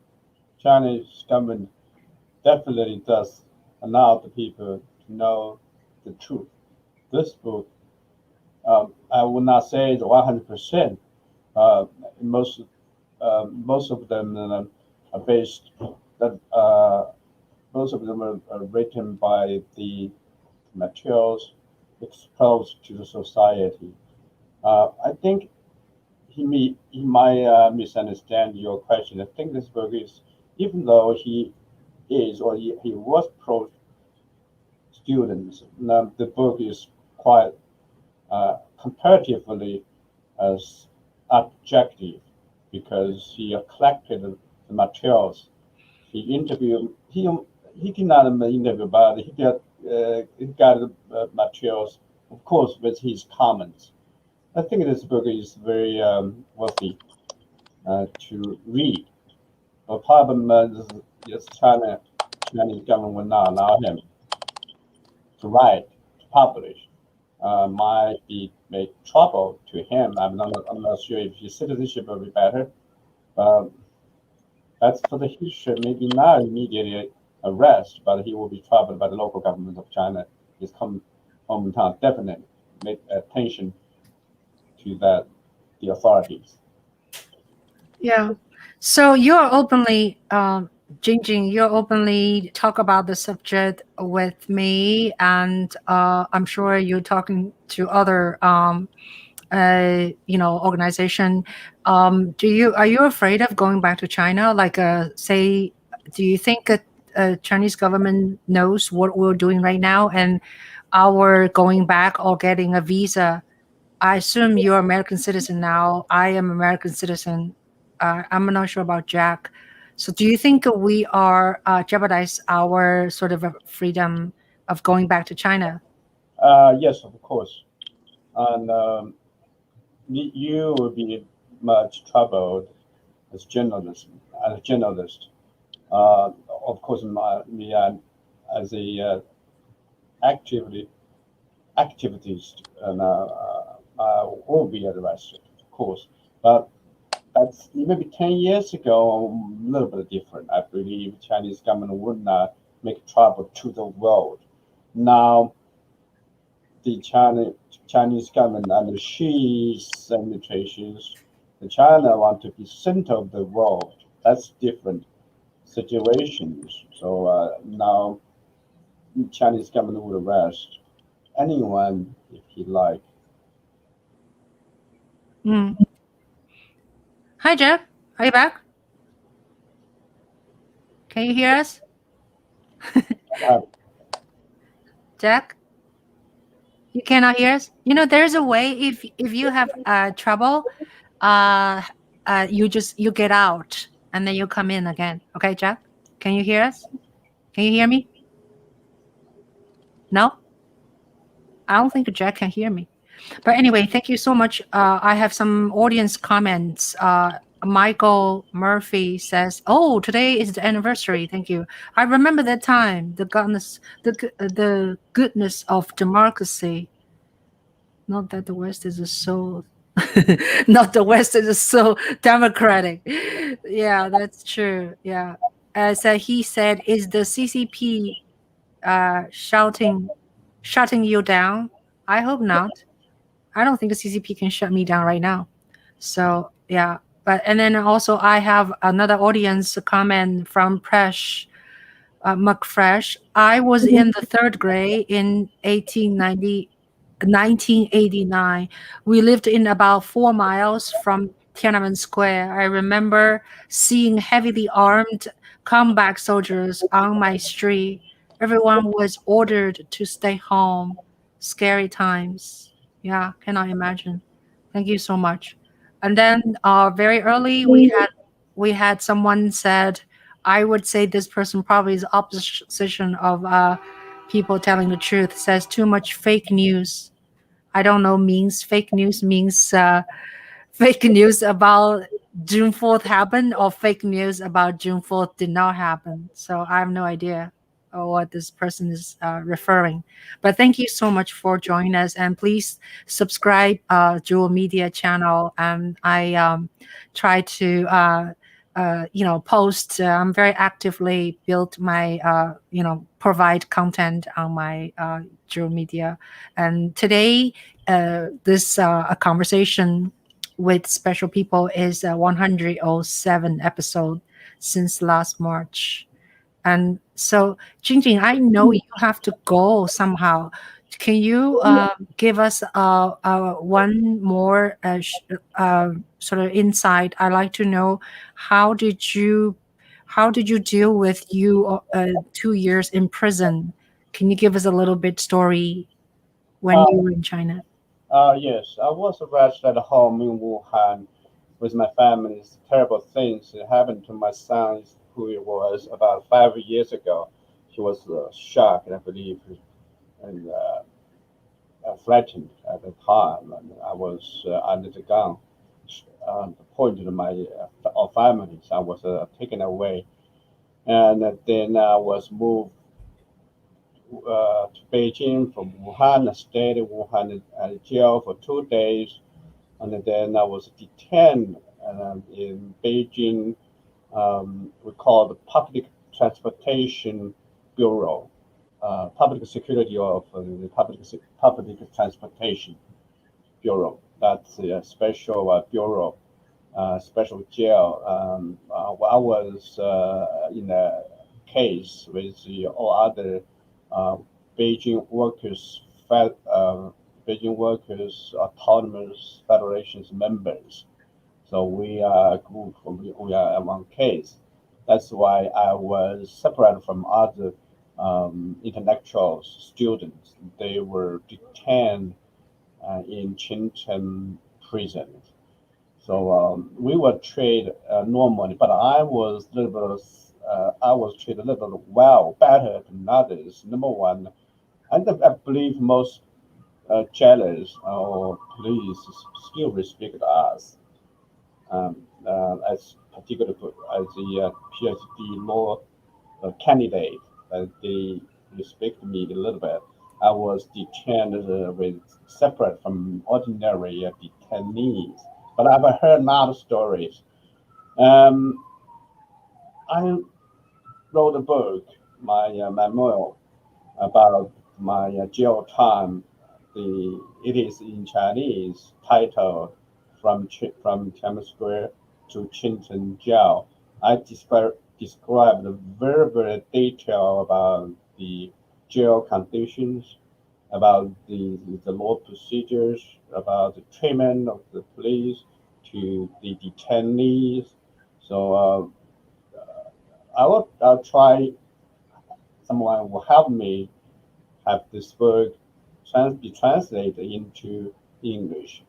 Chinese government definitely does allow the people to know the truth. This book, I would not say it's 100%. Most of them are based that most of them are written by the materials exposed to the society. I think he might misunderstand your question. I think this book is, even though he is or he was pro students, the book is quite comparatively as objective because he collected the materials. He interviewed. He did not interview, but he got materials, of course, with his comments. I think this book is very worthy to read. The problem is Chinese government will not allow him to write, to publish. Might make trouble to him. I'm not sure if his citizenship will be better. That's for the future. Maybe not immediately arrest, but he will be troubled by the local government of China. His hometown definitely make attention to that, the authorities. Yeah. So you're openly, Jing, you openly talk about the subject with me, and I'm sure you're talking to other, organization. Are you afraid of going back to China? Like, say, do you think that Chinese government knows what we're doing right now, and our going back or getting a visa? I assume you're American citizen now. I am American citizen. I'm not sure about Jack. So do you think we are jeopardize our sort of freedom of going back to China? Yes, of course. And you will be much troubled as journalist. Of course, me as a activist, and will be arrested, of course. But that's maybe 10 years ago, a little bit different. I believe Chinese government would not make trouble to the world. Now, the Chinese government under Xi's administrations, the China want to be center of the world. That's different situations. So now, Chinese government would arrest anyone if he like. Hi, Jeff. Are you back? Can you hear us? Jack, you cannot hear us? You know, there's a way if you have trouble, you get out and then you come in again. Okay, Jack? Can you hear us? Can you hear me? No? I don't think Jack can hear me. But anyway, thank you so much. I have some audience comments. Michael Murphy says, "Oh, today is the anniversary. Thank you. I remember that time. The goodness of democracy. Not that the West is so, not the West is so democratic. Yeah, that's true. Yeah, as he said, is the CCP shutting you down? I hope not. I don't think the CCP can shut me down right now. So yeah, and then also I have another audience comment from Presh McFresh. I was in the third grade in 1989. We lived in about 4 miles from Tiananmen Square. I remember seeing heavily armed comeback soldiers on my street. Everyone was ordered to stay home. Scary times. Yeah, cannot imagine. Thank you so much. And then very early we had someone said, I would say this person probably is opposition of people telling the truth, says too much fake news. I don't know, means fake news means fake news about June 4th happened or fake news about June 4th did not happen. So I have no idea what this person is referring. But thank you so much for joining us, and please subscribe Juhl Media channel. And I try to post. I'm very actively build my provide content on my Juhl Media. And today this a conversation with special people is 107 episode since last March. And so, Jingjing, I know you have to go somehow. Can you give us one more sort of insight? I'd like to know how did you deal with 2 years in prison? Can you give us a little bit story when you were in China? Yes, I was arrested at home in Wuhan with my family. Terrible things that happened to my son, who it was about 5 years ago. He was shocked, I believe, and threatened at the time. And I was under the gun, pointed to my family. I was taken away, and then I was moved to Beijing from Wuhan. I stayed in Wuhan jail for 2 days, and then I was detained in Beijing. We call the Public Transportation Bureau, Public Security of the Public Transportation Bureau. That's a special bureau, special jail. I was in a case with all other Beijing workers, Beijing Workers Autonomous Federation's members. So we are a group. We are among case. That's why I was separated from other intellectual students. They were detained in Chingchen prison. So we were treated normally, but I was treated a little bit better than others. Number one, and I believe most jailers or police still respect us. As particularly as the PhD law candidate, they respect me a little bit. I was detained with separate from ordinary detainees, but I've heard a lot of stories. I wrote a book, my memoir about my jail time. It is in Chinese, titled from Tiananmen Square to Chingchen Jail. I described very detail about the jail conditions, about the law procedures, about the treatment of the police to the detainees. So I'll try someone will help me have this book be translated into English.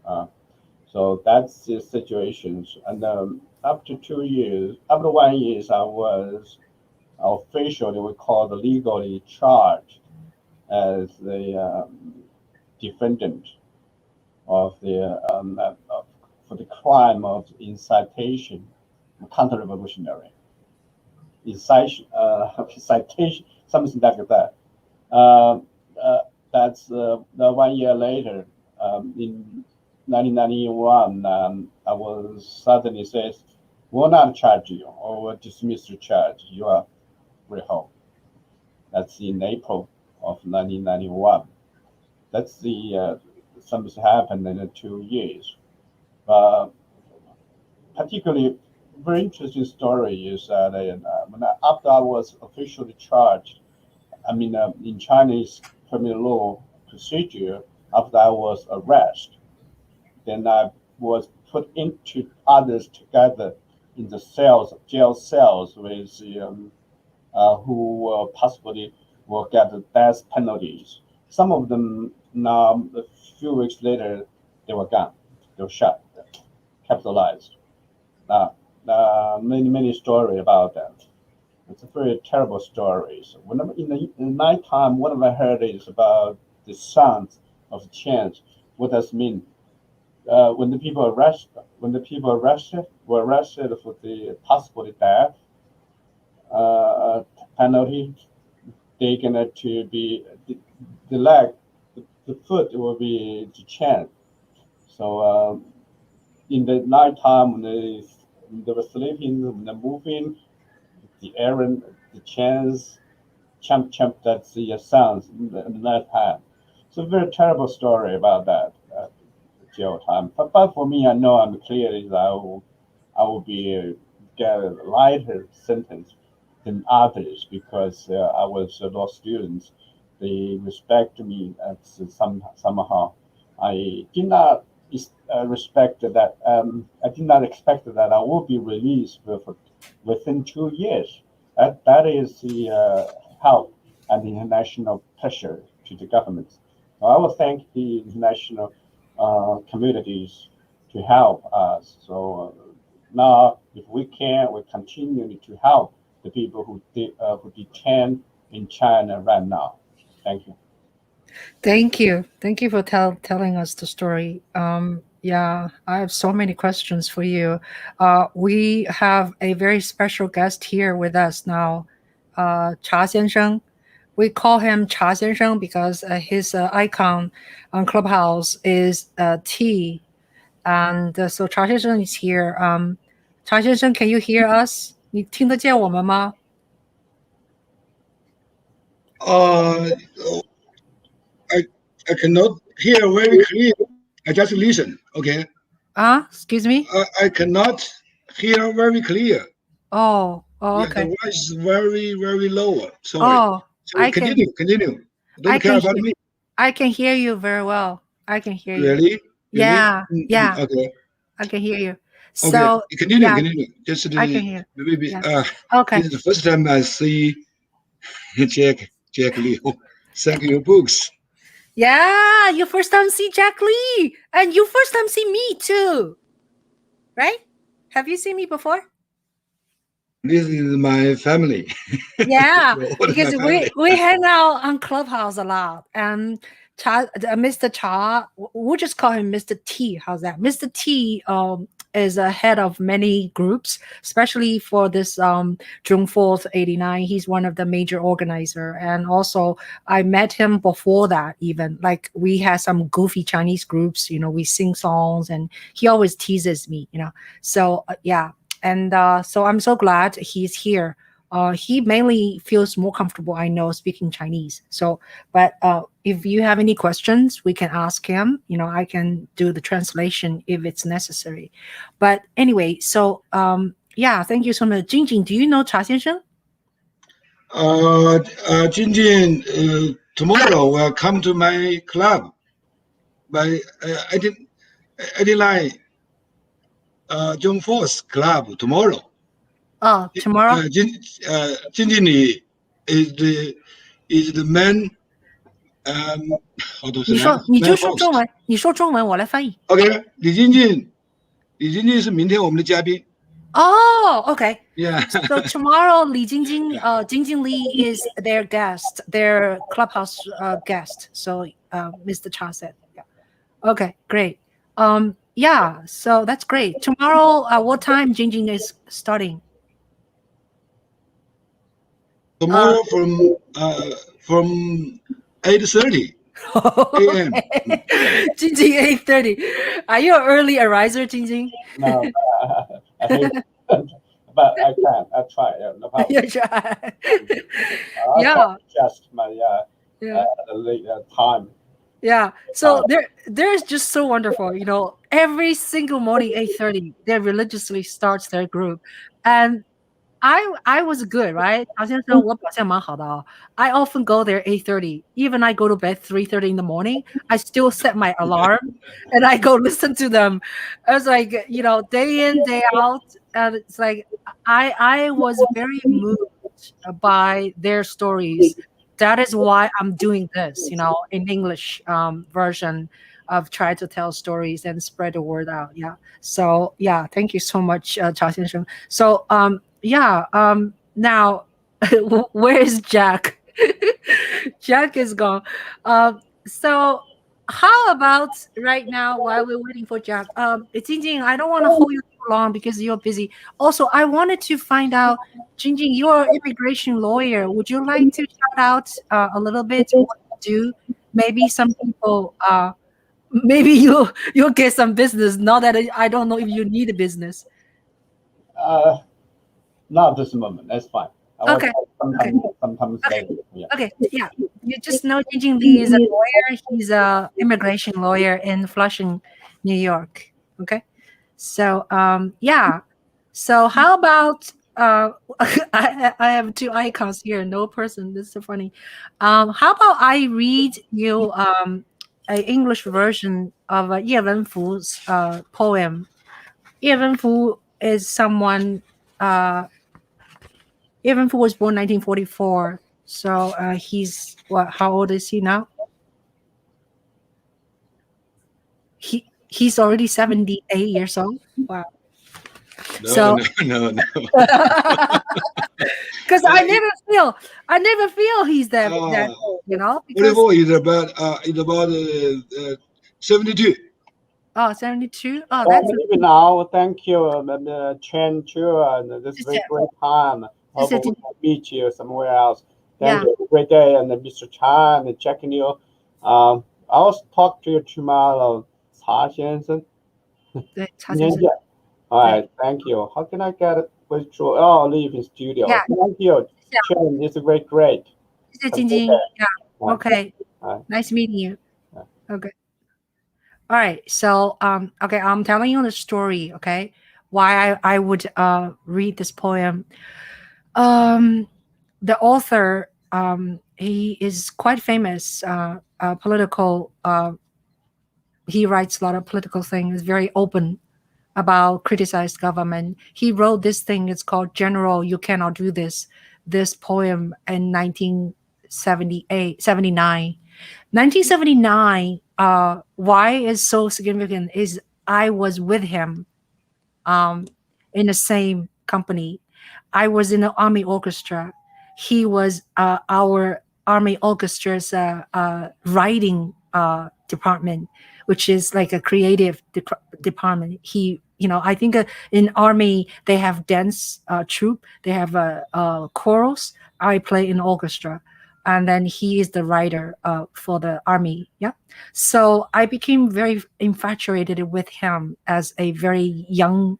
So that's the situation. And after 1 year, I was officially, we call legally charged as the defendant of the for the crime of incitation, counter-revolutionary incitation, something like that. That's 1 year later, in 1991, I was suddenly said, "We'll not charge you, or we'll dismiss your charge. You are free home." That's in April of 1991. That's the something happened in 2 years. Particularly, very interesting story is that after I was officially charged, in Chinese criminal law procedure, after I was arrested, then I was put into others together in the jail cells with who possibly will get the death penalties. Some of them now, a few weeks later, they were gone. They were shot, capitalized. Many stories about that. It's a very terrible story. So whenever in the nighttime, whenever I heard is about the sounds of the chants. What does it mean? When the people were arrested for the possible death penalty, they're gonna to be the leg, the foot will be the chant. So in the nighttime, when they were sleeping, when they're moving, the errand, the chants, champ, that's the sounds in the nighttime. So very terrible story about that jail time. But for me, I know I'm clear is I will be get a lighter sentence than others because I was a law student. They respect me somehow. I did not respect that. I did not expect that I will be released within 2 years. That is the help and the international pressure to the government. So I will thank the international communities to help us. So now, if we can, we continue to help the people who detained in China right now. Thank you. Thank you. Thank you for telling us the story. Yeah, I have so many questions for you. We have a very special guest here with us now, Cha Xiansheng. We call him Cha Xiansheng because his icon on Clubhouse is tea. And so Cha Xiansheng is here. Cha Xiansheng, can you hear us? 你听得见我们吗? I cannot hear very clear. I just listen, okay? Excuse me? I cannot hear very clear. Oh, Yeah, okay. the voice is very, very low. Sorry. Oh, so continue. Don't care about me. I can hear you very well. I can hear you. Really? Yeah. Okay. I can hear you. So okay. Continue. Just I can hear. Maybe. Yeah. Okay. This is the first time I see Jack Liu. Thank you, books. Yeah, you first time see Jack Lee, and you first time see me too, right? Have you seen me before? This is my family. Yeah, because we hang out on Clubhouse a lot. And Mr. Cha, we'll just call him Mr. T. How's that? Mr. T is a head of many groups, especially for this June 4th, 89. He's one of the major organizer. And also I met him before that even. Like we had some goofy Chinese groups, we sing songs and he always teases me, So yeah. And so I'm so glad he's here. He mainly feels more comfortable, I know, speaking Chinese. So, but if you have any questions, we can ask him. I can do the translation if it's necessary. But anyway, so yeah, thank you so much. Jing, do you know Cha Xiansheng? Jing, tomorrow will come to my club. But I didn't like June 4th club tomorrow. Oh, tomorrow? Jing is the man how to 你说 say 你就 that? 说中文，你说中文，我来翻译。 OK， 李晶晶是明天我们的嘉宾。Oh, okay. Yeah. So tomorrow, Jingjing Li is their guest, their Clubhouse guest. So Mr. Cha said, yeah. Okay, great. Yeah, so that's great. Tomorrow, what time Jingjing is starting? Tomorrow from 8:30 a.m. Jingjing 8:30. Are you an early riser, Jingjing? No, I hate but I can. I try. No problem. You try. I'll Yeah. adjust my Yeah. time. Yeah. So there's just so wonderful, you know, every single morning, 8:30, they religiously starts their group. And I was good, right? 好像是我表现蛮好的哦. I often go there 8:30. Even I go to bed 3:30 in the morning, I still set my alarm and I go listen to them. I was like, you know, day in, day out. And it's like I was very moved by their stories. That is why I'm doing this, you know, in English version of try to tell stories and spread the word out. Yeah. So yeah, thank you so much, Cha Xiansheng. So yeah, now where is Jack? Jack is gone. So how about right now while we're waiting for Jack? Jingjing, I don't want to hold you too long because you're busy. Also, I wanted to find out, Jingjing, you're an immigration lawyer. Would you like to shout out a little bit what you do? Maybe some people, maybe you'll get some business. Not that I don't know if you need a business. Not this moment. That's fine. Okay. Sometimes later. Yeah. Okay, yeah. You just know Jingjing Li is a lawyer. He's a immigration lawyer in Flushing, New York. Okay. So yeah. So how about I have two icons here, no person. This is so funny. How about I read you an English version of Ye Wenfu's poem. Ye Wenfu is someone Ye Wenfu was born 1944. So he's what? How old is he now? He's already 78 years old. Wow. No. Because I never feel he's that old, you know. Because 44 is about 72. oh, 72. Oh, Well, that's maybe now. Thank you, Chen Chu, and this Just very great time. Hope we just- can meet you somewhere else. Thank Yeah. you. Great day, and Mr. Chan and checking you. I'll talk to you tomorrow, Cha Xiansheng. Yeah. All right. Thank you. How can I get it virtual? Oh, leave in studio. Yeah. Thank you, Yeah. Chen. It's great. Jingjing. Yeah. Okay. Bye. Nice meeting you. Yeah. Okay. All right. So okay, I'm telling you the story, okay? Why I would read this poem. The author, he is quite famous, political, he writes a lot of political things, very open about criticized government. He wrote this thing, it's called General, You Cannot Do this poem in 1979. 1979, why is so significant is I was with him in the same company. I was in the Army Orchestra. He was our Army Orchestra's writing department, which is like a creative department. He, you know, I think in Army they have dance troupe, they have chorals. I play in orchestra, and then he is the writer for the Army. Yeah, so I became very infatuated with him as a very young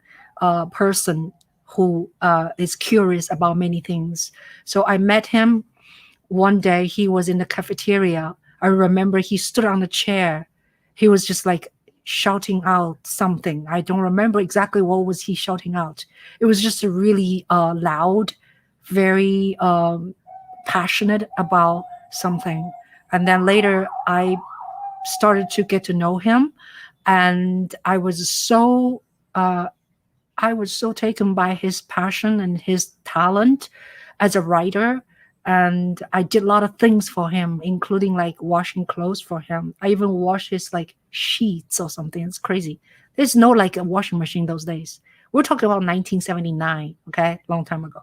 person who is curious about many things. So I met him one day. He was in the cafeteria. I remember he stood on a chair. He was just like shouting out something. I don't remember exactly what was he shouting out. It was just a really loud, very passionate about something. And then later I started to get to know him, and I was so taken by his passion and his talent as a writer. And I did a lot of things for him, including like washing clothes for him. I even washed his like sheets or something. It's crazy. There's no like a washing machine those days. We're talking about 1979, okay, long time ago.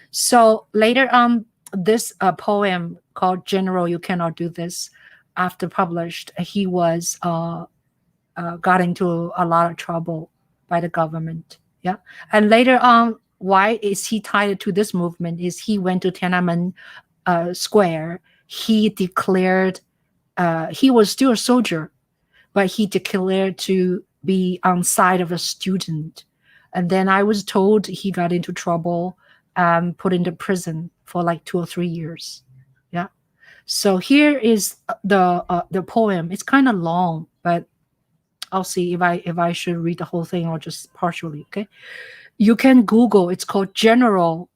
So later on, this poem called "General, You Cannot Do This," after published, he was got into a lot of trouble by the government. Yeah, and later on, why is he tied to this movement? Is he went to Tiananmen Square? He declared he was still a soldier, but he declared to be on side of a student. And then I was told he got into trouble and put into prison for like 2 or 3 years. Yeah. So here is the poem. It's kind of long, but I'll see if I should read the whole thing or just partially. Okay. You can Google. It's called "General,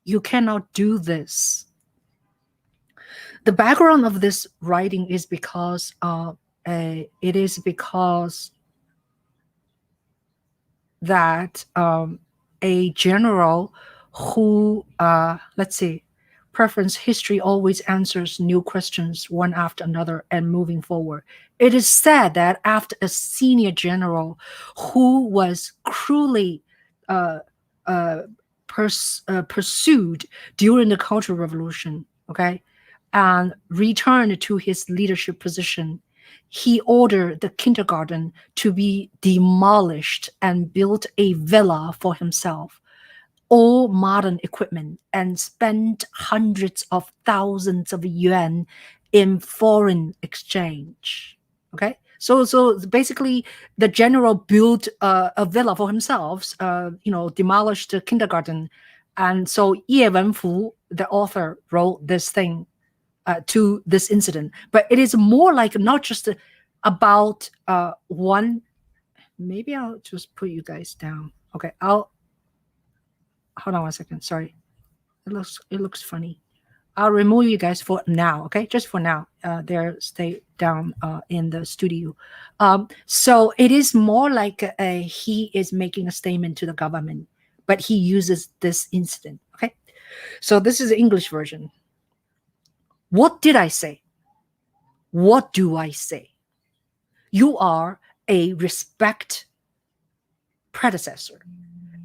You Cannot Do This." The background of this writing is because that a general who let's see, preference history always answers new questions one after another and moving forward. It is said that after a senior general who was cruelly pursued during the Cultural Revolution, okay, and returned to his leadership position, he ordered the kindergarten to be demolished and built a villa for himself, all modern equipment, and spent hundreds of thousands of yuan in foreign exchange. Okay, so basically, the general built a villa for himself. Demolished the kindergarten, and so Ye Wenfu, the author, wrote this thing to this incident. But it is more like not just about one. Maybe I'll just put you guys down. Okay, I'll hold on 1 second. Sorry, it looks funny. I'll remove you guys for now. Okay, just for now. Stay down in the studio. So it is more like he is making a statement to the government, but he uses this incident. Okay, so this is the English version. What did I say? What do I say? You are a respect predecessor,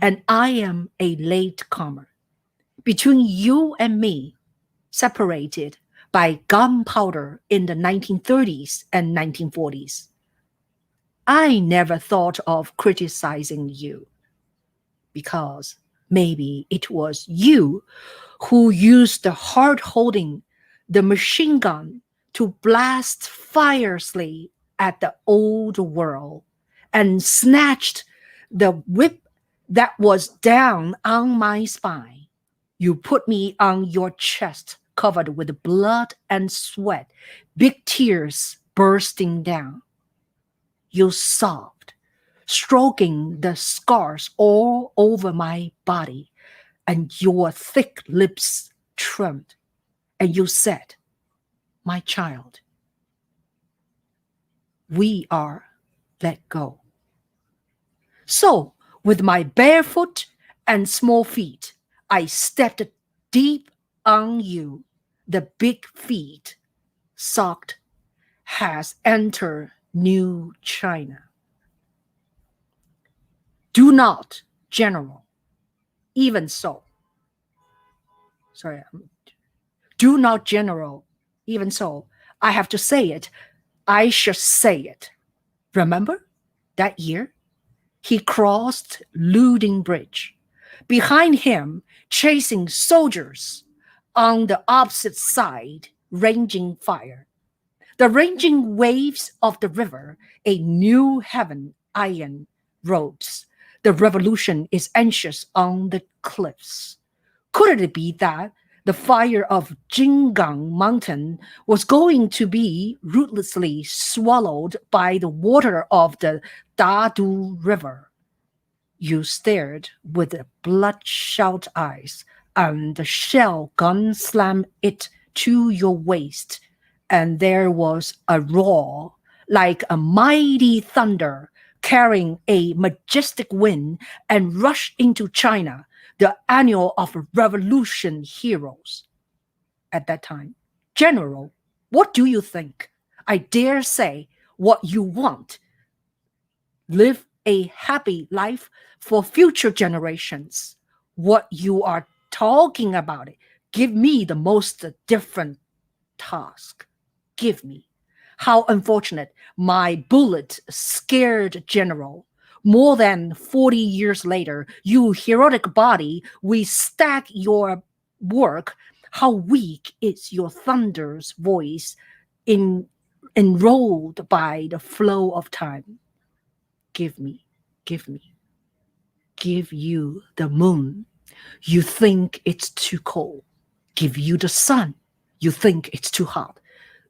and I am a late comer. Between you and me, separated by gunpowder in the 1930s and 1940s, I never thought of criticizing you, because maybe it was you who used the hard-holding, the machine gun to blast fiercely at the old world and snatched the whip that was down on my spine. You put me on your chest, covered with blood and sweat, big tears bursting down. You sobbed, stroking the scars all over my body, and your thick lips trembled, and you said, my child, we are let go. So, with my bare foot and small feet, I stepped deep on you. The big feet socked has entered New China. Do not, General, even so. Do not, General, even so. I have to say it. I shall say it. Remember that year? He crossed Luding Bridge. Behind him, chasing soldiers on the opposite side, raging fire. The raging waves of the river, a new heaven, iron roads. The revolution is anxious on the cliffs. Could it be that the fire of Jinggang Mountain was going to be ruthlessly swallowed by the water of the Dadu River? You stared with bloodshot eyes, and the shell gun slammed it to your waist, and there was a roar like a mighty thunder carrying a majestic wind and rushed into China, the annual of revolution heroes. at that time? General, what do you think? I dare say what you want. Live a happy life for future generations. What you are talking about it. Give me the most different task. Give me. How unfortunate. My bullet scared general. More than 40 years later, you heroic body, we stack your work. How weak is your thunder's voice enrolled by the flow of time. Give me, give me, give you the moon. You think it's too cold. Give you the sun. You think it's too hot.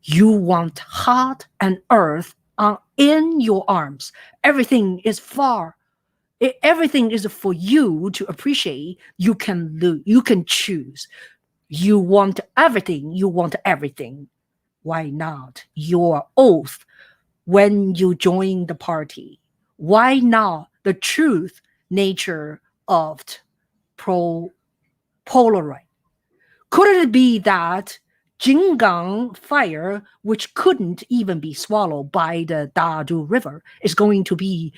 You want heart and earth are in your arms. Everything is far. Everything is for you to appreciate. You can choose. You want everything. You want everything. Why not your oath when you join the party? Why not the truth nature of Polaroid? Could it be that Jinggang fire, which couldn't even be swallowed by the Dadu River, is going to be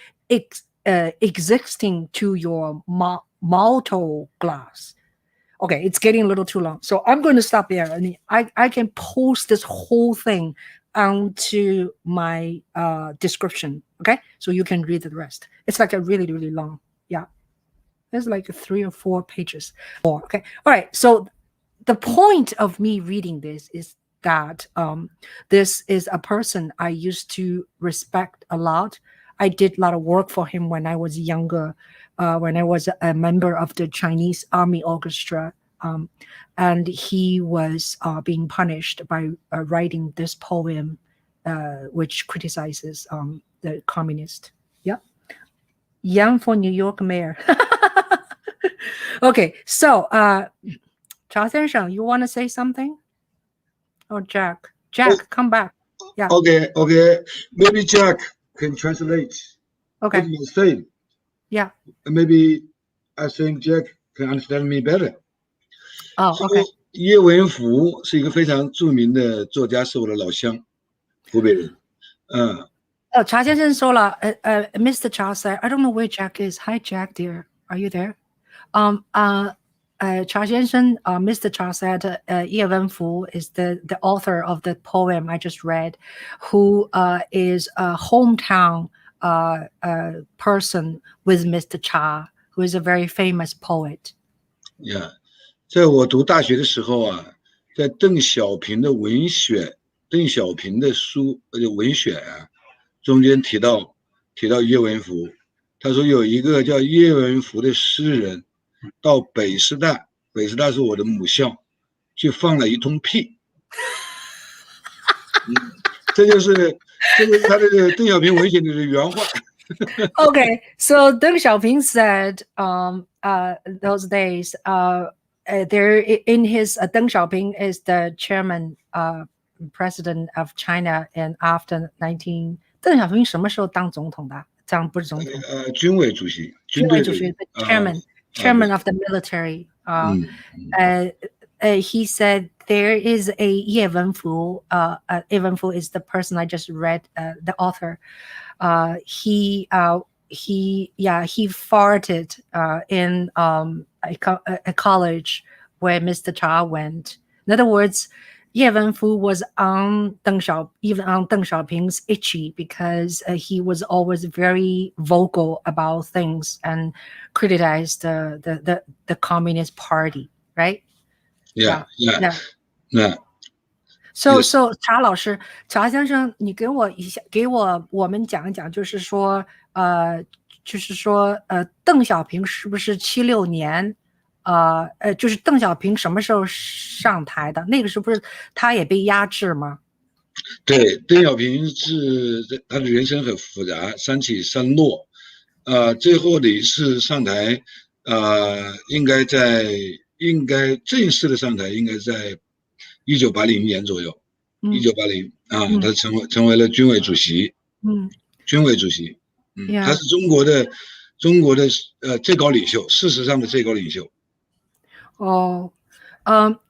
existing to your mortal glass? Okay, it's getting a little too long. So I'm going to stop there. I mean, I can post this whole thing onto my description. Okay, so you can read the rest. It's like a really, really long. Yeah, there's like 3 or 4 pages more. Okay, all right. So the point of me reading this is that this is a person I used to respect a lot. I did a lot of work for him when I was younger, when I was a member of the Chinese Army Orchestra. And he was being punished by writing this poem, which criticizes the communist. Yeah. Young for New York mayor. Okay, so Cha Senshan, you want to say something? Or Jack? Jack, come back. Yeah. Okay. Maybe Jack can translate Okay. what you say. Yeah. Maybe I think Jack can understand me better. Oh, okay. 叶文福是一个非常著名的作家，是我的老乡，湖北人。Cha 先生说了，Mr. Cha said, I don't know where Jack is. Hi, Jack, dear. Are you there? Cha 先生, Mr. Cha said, Ye Wenfu is the author of the poem I just read, who is a hometown person with Mr. Cha, who is a very famous poet. Yeah. 在我读大学的时候啊，在邓小平的书文选啊，中间提到叶文福，他说有一个叫叶文福的诗人到北师大是我的母校，去放了一通屁。这就是他这个邓小平文选的原话。Okay, so Deng Xiaoping said those days there in his Deng Xiaoping is the chairman president of China and after 19 邓小平什么时候当总统的？这样不是总统。军委主席，军委主席 the chairman of the military. He said there is a Ye Wenfu. Ye Wenfu is the person I just read, the author. He farted in a college where Mr. Cha went. In other words, Ye Wenfu was on even on Deng Xiaoping's itchy because he was always very vocal about things and criticized the Communist Party, right? Yeah. So 查老师，查先生，你给我们讲一讲，就是说邓小平是不是76年？就是邓小平什么时候上台的？那个时候不是他也被压制吗？对，邓小平是他的人生很复杂，三起三落，最后的一次上台，应该正式的上台应该在1980年左右，1980他成为了军委主席，他是中国的最高领袖，事实上的最高领袖。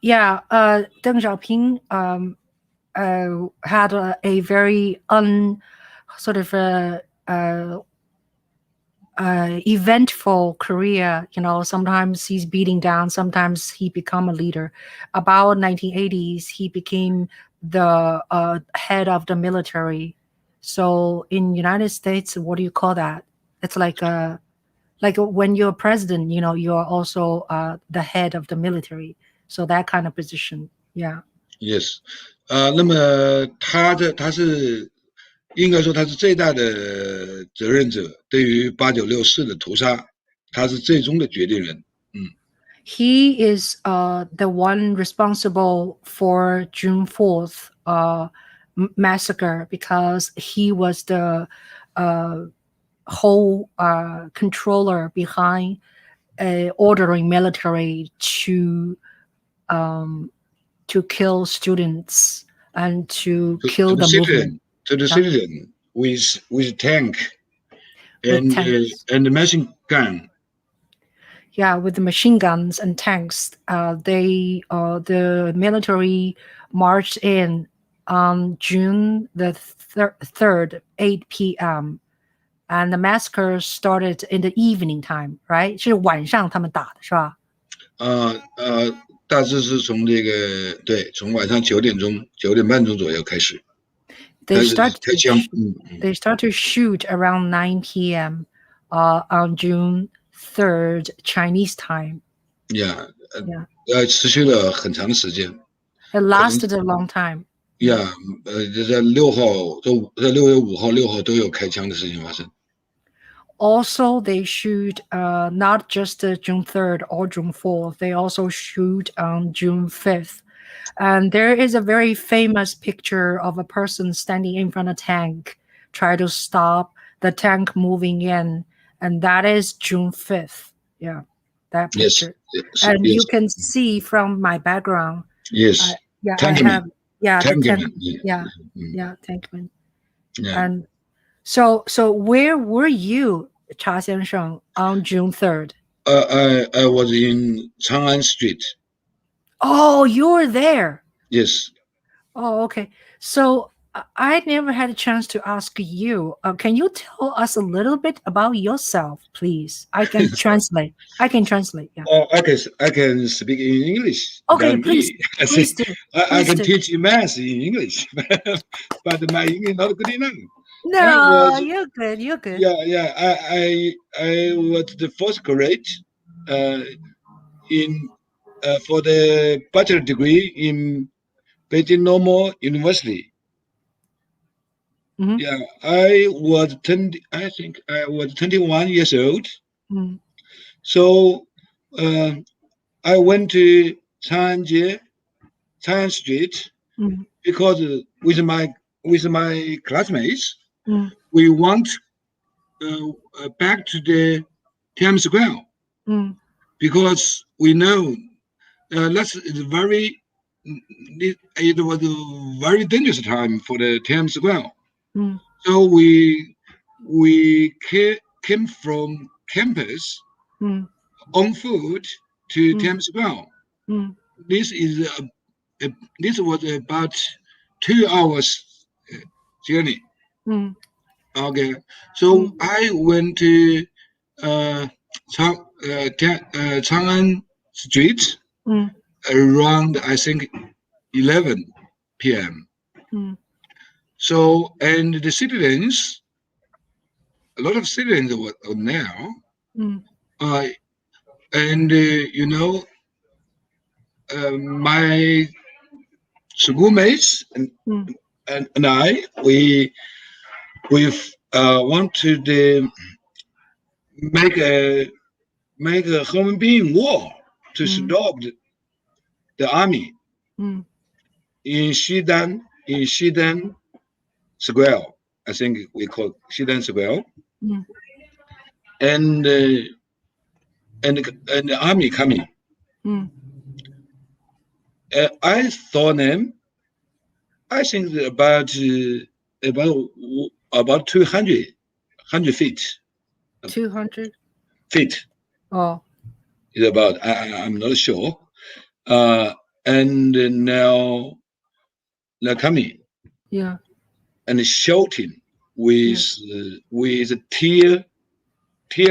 Yeah, Deng Xiaoping had a very eventful career. Sometimes he's beating down, sometimes he become a leader. About 1980s, he became the head of the military. So in United States, what do you call that? It's like when you're president, you're also the head of the military. So that kind of position. Yeah. Yes，那么他是应该说他是最大的责任者，对于8964的屠杀，他是最终的决定人。He is the one responsible for June 4th massacre because he was the whole controller behind ordering military to kill students and to kill the movement. To the citizen with tank and the machine gun. Yeah, with the machine guns and tanks, the military marched in on June the 3rd, 8 p.m. And the massacre started in the evening time, right? 是晚上他们打的是吧？大致是从从晚上9点半钟左右开始。They start to shoot around 9 p.m. On June 3rd Chinese time. Yeah. 持续了很长的时间。It lasted a long time. Yeah. 在6月5号、6号都有开枪的事情发生。Also, they shoot not just June 3rd or June 4th. They also shoot on June 5th. And there is a very famous picture of a person standing in front of a tank, trying to stop the tank moving in. And that is June 5th. Yeah, that picture. Yes, and you can see from my background. Yes. Tankman. Tankman. Tankman. Yeah. And so where were you, Cha Xiansheng, on June 3rd? I was in Chang'an Street. Oh, you were there. Yes. Oh, okay. So I never had a chance to ask you. Can you tell us a little bit about yourself, please? I can translate. Yeah. I can speak in English. Okay, please do. I can teach you math in English, but my English not good enough. No, you're good. You're good. Yeah. I was the first grade for the bachelor degree in Beijing Normal University. Mm-hmm. Yeah, I think I was 21 years old. Mm-hmm. So I went to Chang'an Street because with my classmates, we went back to the Tiananmen Square because we know it was a very dangerous time for the Tiananmen Square. So we came from campus on foot to Tiananmen Square. This was about 2 hours journey. Okay, so I went to Chang'an Street around, I think, 11 p.m. So, and the citizens, a lot of citizens were there. And my schoolmates and I, we want to make a human being war to stop the army in Xidan Square. I think we call Xidan Square. And the army coming. I saw them. I think about 200 feet. 200 feet. Oh, Is about. I'm not sure. and now they're coming Yeah. and shouting with tear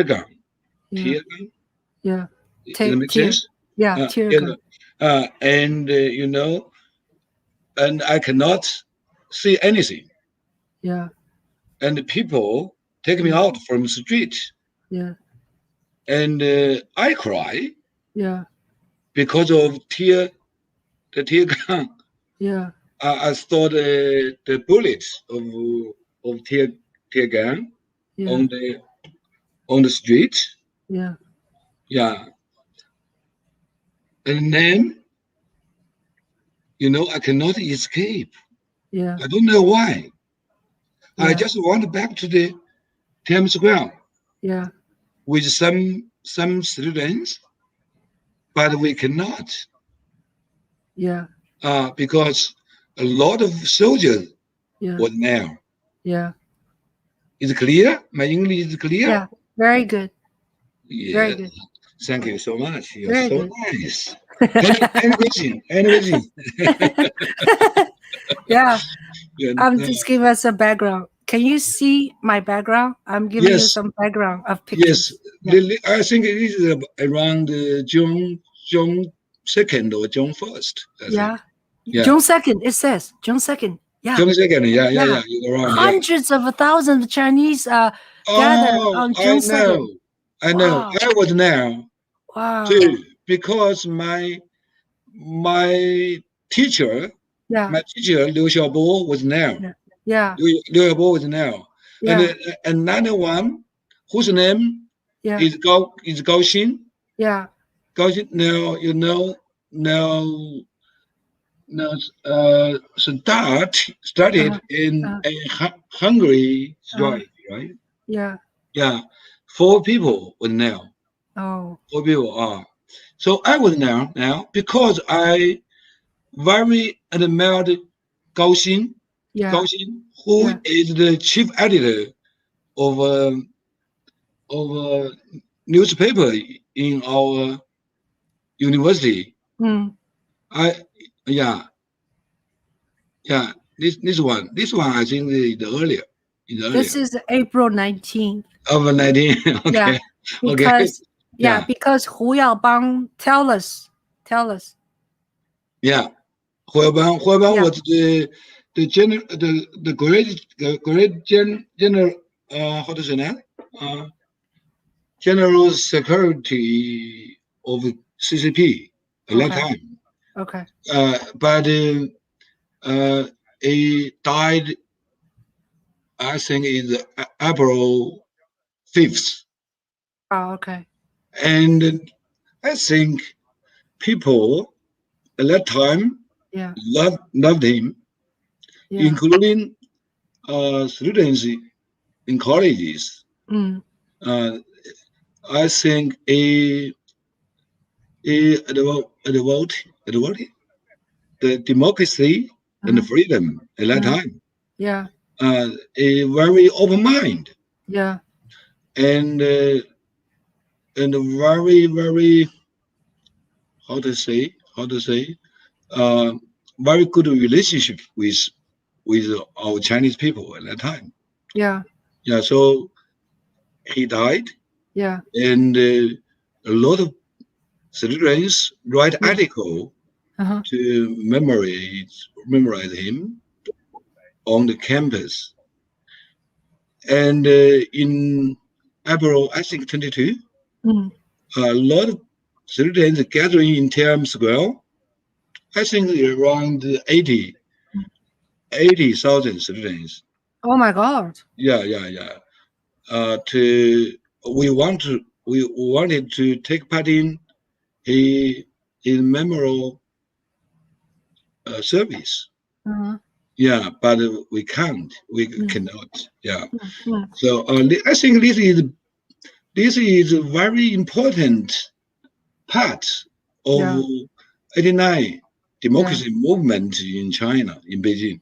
gun. Yeah. Tear gun. Yeah. Does that make Tear. sense? Yeah. Tear You gun. know, and and I cannot see anything. Yeah. And the people take me out from the street. Yeah. And I cry Yeah. because of the tear gun. Yeah. I saw the bullets of tear gun Yeah. on the street. Yeah. Yeah. And then I cannot escape. Yeah. I don't know why. I Yeah. just want back to the Tiananmen Square Yeah. with some students, but we cannot. Yeah. Because a lot of soldiers Yeah. were there. Yeah. Is it clear? My English is clear? Yeah. Very good. Yeah. Very good. Thank you so much. You're Very so good. nice. Any question? Yeah. Yeah, Just give us a background. Can you see my background? I'm giving you Yes. some background of pictures. Yes. I think it is around June 2nd or June 1st. Yeah. Yeah. June 2nd, it says. June 2nd. Yeah. June 2nd. Yeah. Yeah. You're right. Hundreds of thousands of Chinese gathered on June 2nd. I know. Wow. I was there Wow. too, because my teacher, Yeah. Liu Xiaobo, was there. Yeah. Liu Xiaobo was there. Yeah. And another one, whose name Yeah. is Gao Xin. Yeah. Gao Xin. Studied in Hungary, right? Yeah. Yeah. 4 people were there. Oh. 4 people are. So I was there now because I very admired Gao Xin. Yeah. Gao Xin, who is the chief editor of a newspaper in our university. This one I think is earlier. This is April 19th. Of 19. Okay. Yeah, because Hu Yaobang tell us. Yeah, Hu Yaobang was the general, the great general. How to say that? General Secretary of CCP at that time. Okay. But he died, I think, in April 5th. Oh, okay. And I think people at that time loved him, including students in colleges. I think a advocate the democracy and the freedom at that time. Yeah. A very open mind. Yeah. And very, very how to say very good relationship with our Chinese people at that time. Yeah. Yeah. So he died. Yeah. And a lot of students write article to memorize him on the campus. And in April, I think 22, a lot of students gathering in Tiananmen Square. I think around 80,000 students. Oh my God. Yeah. We wanted to take part in memorial service. Yeah, but we can't. We cannot. Yeah. So I think this is a very important part of 89 democracy movement in China, in Beijing.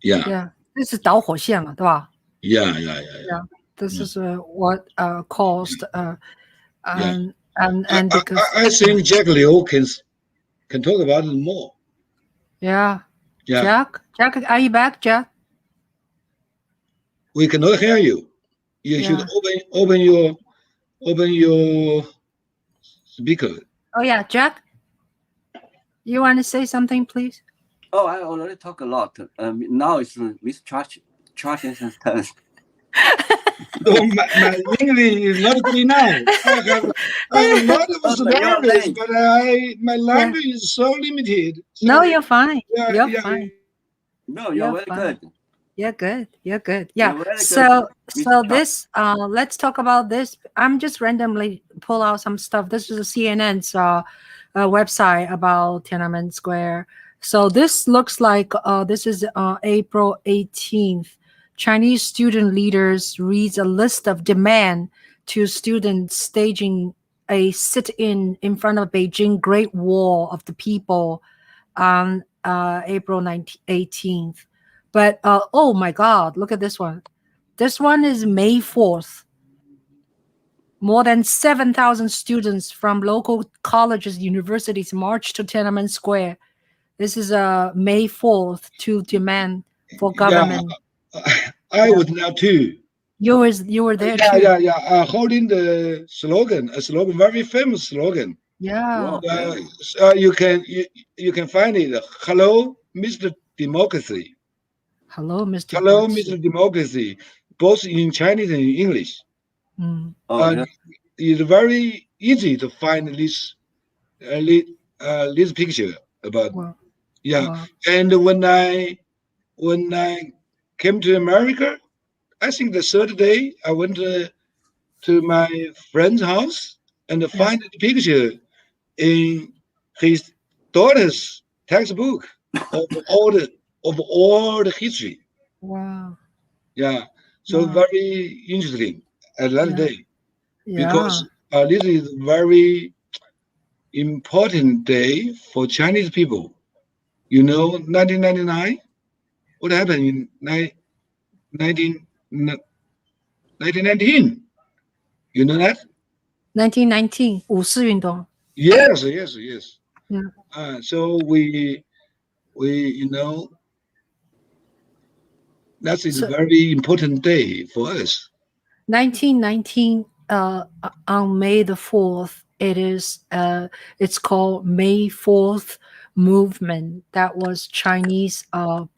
Yeah. This is 导火线了，对吧？ Yeah. This is what caused And because I think Jack Liu can talk about it more. yeah. Yeah. Jack, are you back, Jack? We cannot hear you. You should open your speaker. Oh yeah, Jack. You want to say something, please? Oh, I already talk a lot. Now it's Miss Charles's turn. So my English is not good enough. I have a lot of survivors, but my language is so limited. So, no, you're fine. Yeah, You're fine. No, you're very fine. good. You're good. You're good. Yeah. You're very So good. this let's talk about this. I'm just randomly pull out some stuff. This is a CNN's website about Tiananmen Square. So this looks like this is April 18th. Chinese student leaders reads a list of demand to students staging a sit-in in front of Beijing Great Wall of the People on April 18th. But oh my God, look at this one. This one is May 4th. More than 7,000 students from local colleges, universities marched to Tiananmen Square. This is May 4th to demand for government. Yeah, I was there too. You were there too. Yeah. Holding the slogan, very famous slogan. Yeah. You can find it. Hello, Mr. Democracy. Hello, Mr. Hello, Democracy. Mr. Democracy, both in Chinese and English. Mm. It's very easy to find this picture about. Wow. Yeah, Wow. and when I came to America, I think the third day I went to my friend's house and find the picture in his daughter's textbook of all the history. Wow. Yeah, so very interesting at that day because this is a very important day for Chinese people. You know, 1999, what happened in 1919? You know that? 1919 五四运动. Yes. Yeah. So we that is a very important day for us. 1919 on May the 4th, it's called May 4th movement. That was Chinese 五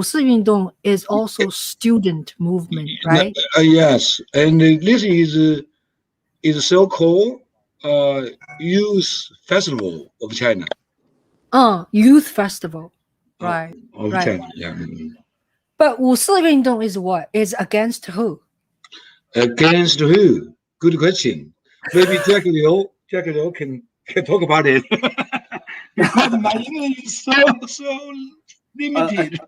四运动 is also student movement, right? Yes, and this is so-called Youth Festival of China. Youth Festival, right? Of right. China, yeah. But 五四运动 is what? Is against who? Against who? Good question. Maybe Jack Liu can talk about it. Because my English is so limited.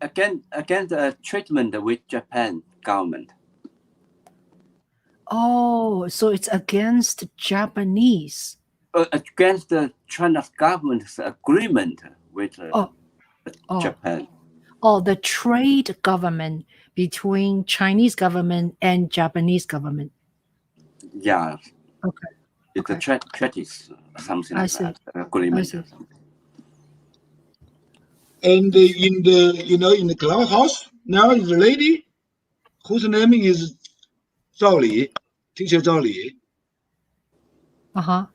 Against the treatment with Japan government. Oh, so it's against Japanese. Against the China's government's agreement with Japan. Oh, the trade government between Chinese government and Japanese government. Yeah. Okay. It's a treaties, something like that. Agreement. I see. And in the Clubhouse now is a lady whose name is Zhao Li, teacher Zhao Li. Zhao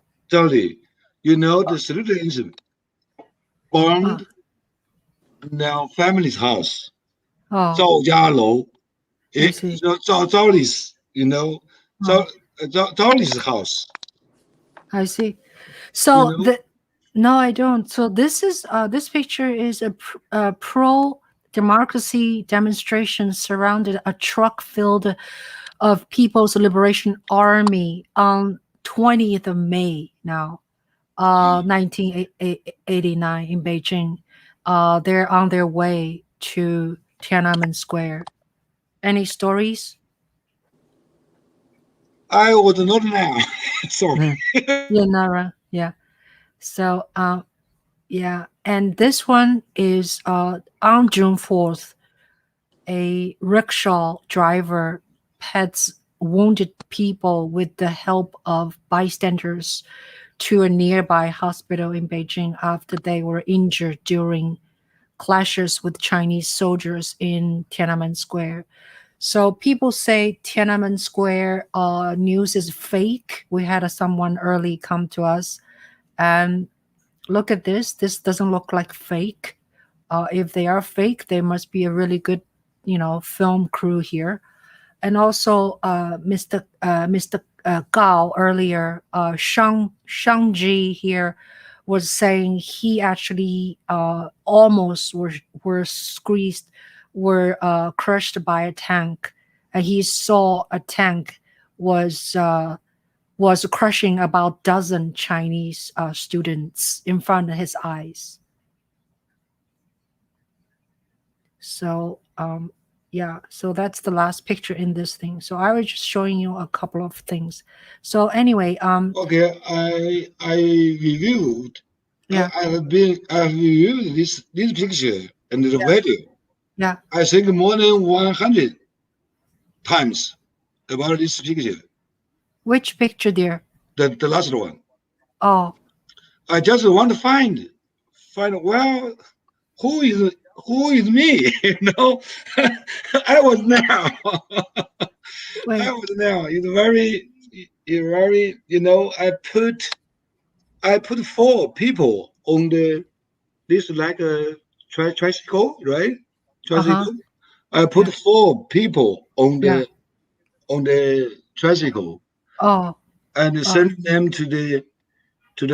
Li, the students burned their family's house. Zhao Jia Lou. Zhao Li's, Zhao Li's house. I see. So no, I don't. So this is this picture is a pro-democracy demonstration surrounded a truck filled of People's Liberation Army on 20th of May now, 1989 in Beijing. They're on their way to Tiananmen Square. Any stories? I was not there. Sorry. You're not right. Yeah. So, and this one is on June 4th, a rickshaw driver pets wounded people with the help of bystanders to a nearby hospital in Beijing after they were injured during clashes with Chinese soldiers in Tiananmen Square. So people say Tiananmen Square news is fake. We had someone early come to us and look at this. This doesn't look like fake. If they are fake, they must be a really good, film crew here. And also, Mr. Gao earlier, Shangji here was saying he actually almost were crushed by a tank, and he saw a tank was crushing about dozen Chinese students in front of his eyes. So so that's the last picture in this thing. So I was just showing you a couple of things. So anyway, okay, I reviewed. Yeah. I have reviewed this picture and the video. Yeah. I think more than 100 times about this picture. Which picture, dear? The last one. Oh. I just want to find well, who is me? I was now. Wait. I was now. It's very. I put 4 people on this like a tricycle, right? Tricycle. I put 4 people on the tricycle. Oh. And send them to the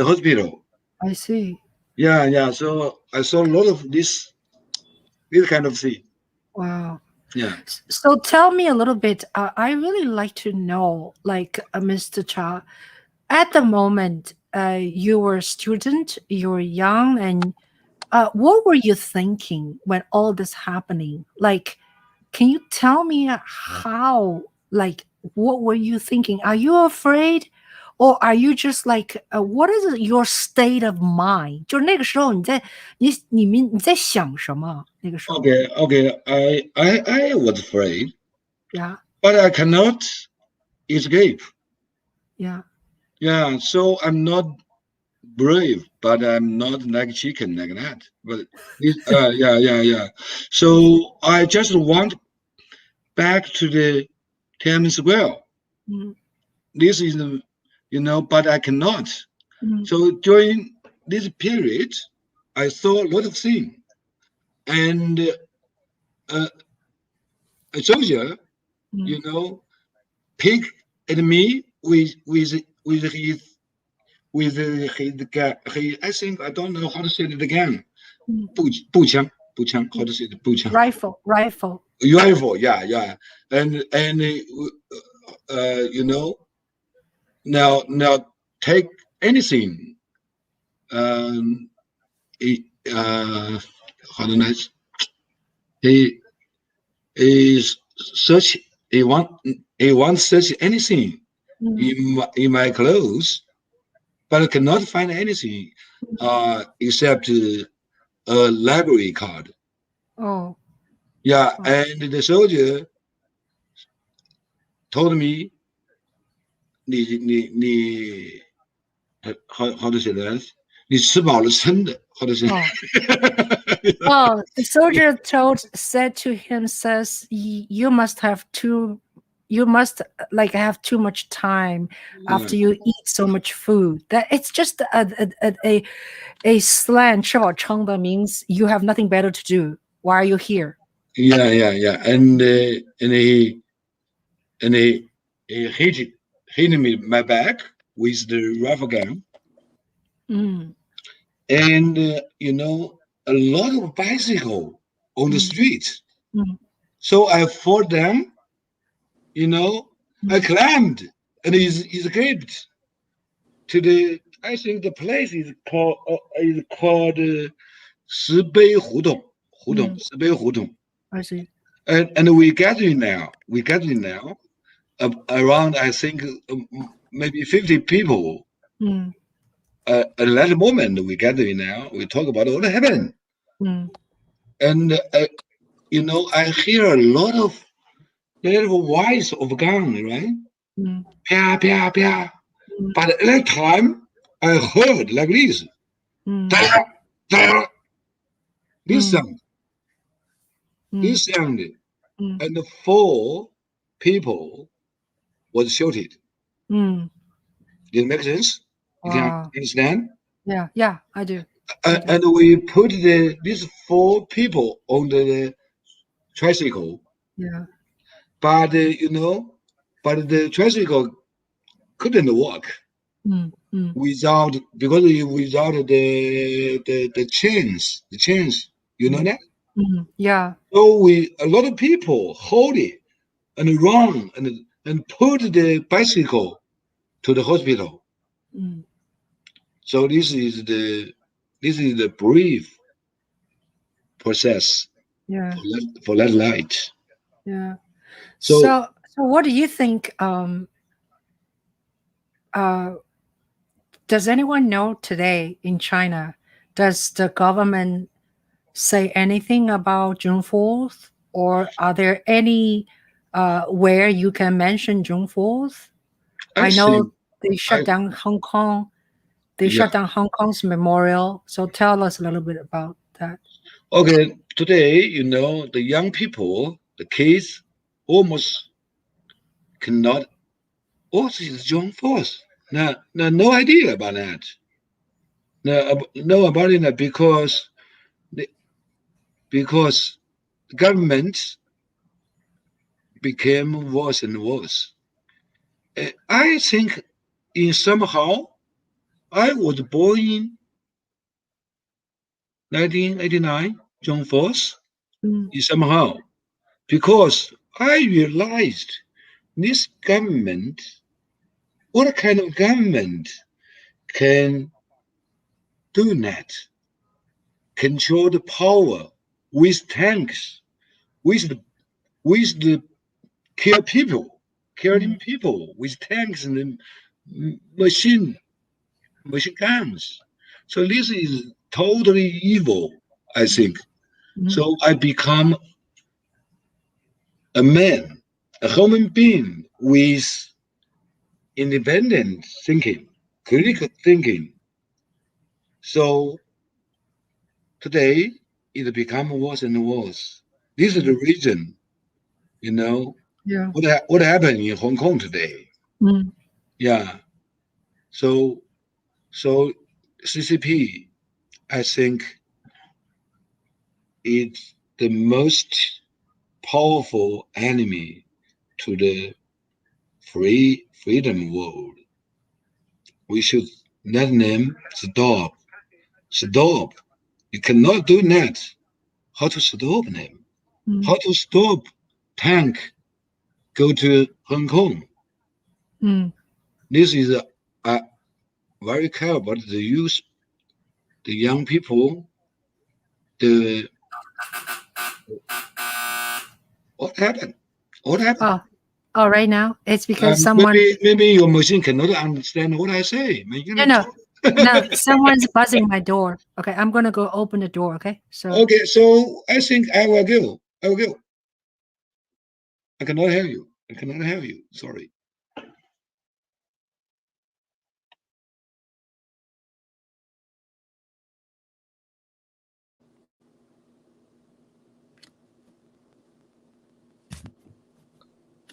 hospital. I see. Yeah. So I saw a lot of this kind of thing. Wow. Yeah. So tell me a little bit. I really like to know, like, Mr. Cha, at the moment, you were a student, you were young, and what were you thinking when all this happening? Like, can you tell me how, like, what were you thinking? Are you afraid? Or are you just like, what is your state of mind? 就是那个时候你在想什么？那个时候。Okay. I was afraid. Yeah. But I cannot escape. Yeah. Yeah. So I'm not brave, but I'm not like chicken like that. But yeah. So I just want back to the Tiananmen Square. Mm. This is, but I cannot. Mm. So during this period, I saw a lot of things, and a soldier, picked at me with his I think I don't know how to say it again. 步枪, how to say it? 步枪. Rifle. Rifle, yeah. And now take anything. How nice. He wants search anything in my clothes, but I cannot find anything except a library card. Oh. Yeah, and the soldier told me, how to say that? 你吃饱了撑的, how to say? Oh, the soldier said to him, says, you must have too much time after you eat so much food. That it's just a slang, 吃饱撑的 means you have nothing better to do. Why are you here? Yeah. And he hit me my back with the rifle gun. And a lot of bicycle on the street. So I fall down, I climbed and escaped to the, I think the place is called 石碑胡同. I see. And we gathering now, around, I think, maybe 50 people. At that moment, we gathering now, we talk about what happened. And, I hear a lot of they have a voice of gun, right? Mm. Pia, pia, pia. Mm. But at that time, I heard like this. Mm. Da, da. This Mm. sound, Mm. this sound, Mm. and 4 people was shot. Mm. Did it make sense? You can Wow. understand? Yeah, yeah, I do. I do. And we put these 4 people on the tricycle, Yeah. but but the tricycle couldn't work Mm. Mm. without the chains, you know that. Mm. Yeah. So a lot of people hold it and run and put the bicycle to the hospital. Mm. So this is the brief process Yeah. for that light. Yeah. So So what do you think? Does anyone know today in China? Does the government say anything about June 4th, or are there any where you can mention June 4th? I know think they shut down Hong Kong. They yeah. shut down Hong Kong's memorial. So tell us a little bit about that. Okay, today, the young people, the kids, almost cannot. What is June 4th? No idea about that. No about it because the government became worse and worse. I think in somehow I was born in 1989, June 4th, Mm. in somehow because I realized this government, what kind of government can do that? Control the power with tanks, with the killing people with tanks and machine guns. So this is totally evil, I think. Mm. So I become a man, a human being with independent thinking, critical thinking. So today it become worse and worse. This is the reason, Yeah. what happened in Hong Kong today. Mm. Yeah. So CCP, I think, is the most powerful enemy to the freedom world. We should let them stop. Stop. You cannot do that. How to stop them? Mm. How to stop tank go to Hong Kong? Mm. This is very care about the youth, the young people, the what happened? What happened? Oh, right now it's because someone. Maybe your machine cannot understand what I say. No, someone's buzzing my door. Okay, I'm gonna go open the door. Okay, so Okay, so I think I will go. I will go. I cannot hear you. I cannot hear you. Sorry.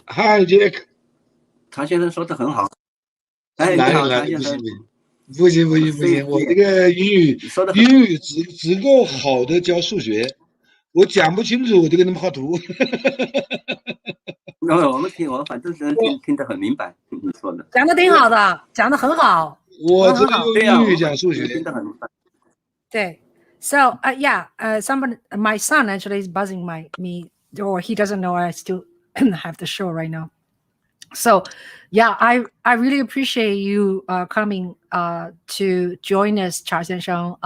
嗨，Jack。常先生说的很好。哎，你好，常先生。不行，我这个英语只够好的教数学，我讲不清楚我就跟他们画图。我们反正听得很明白，你说的。讲的挺好的，讲的很好。我只用英语讲数学，听得很明白。对。So somebody, my son actually is buzzing me, or he doesn't know I still have the show right now. So, yeah, I really appreciate you coming to join us, Cha Xiansheng.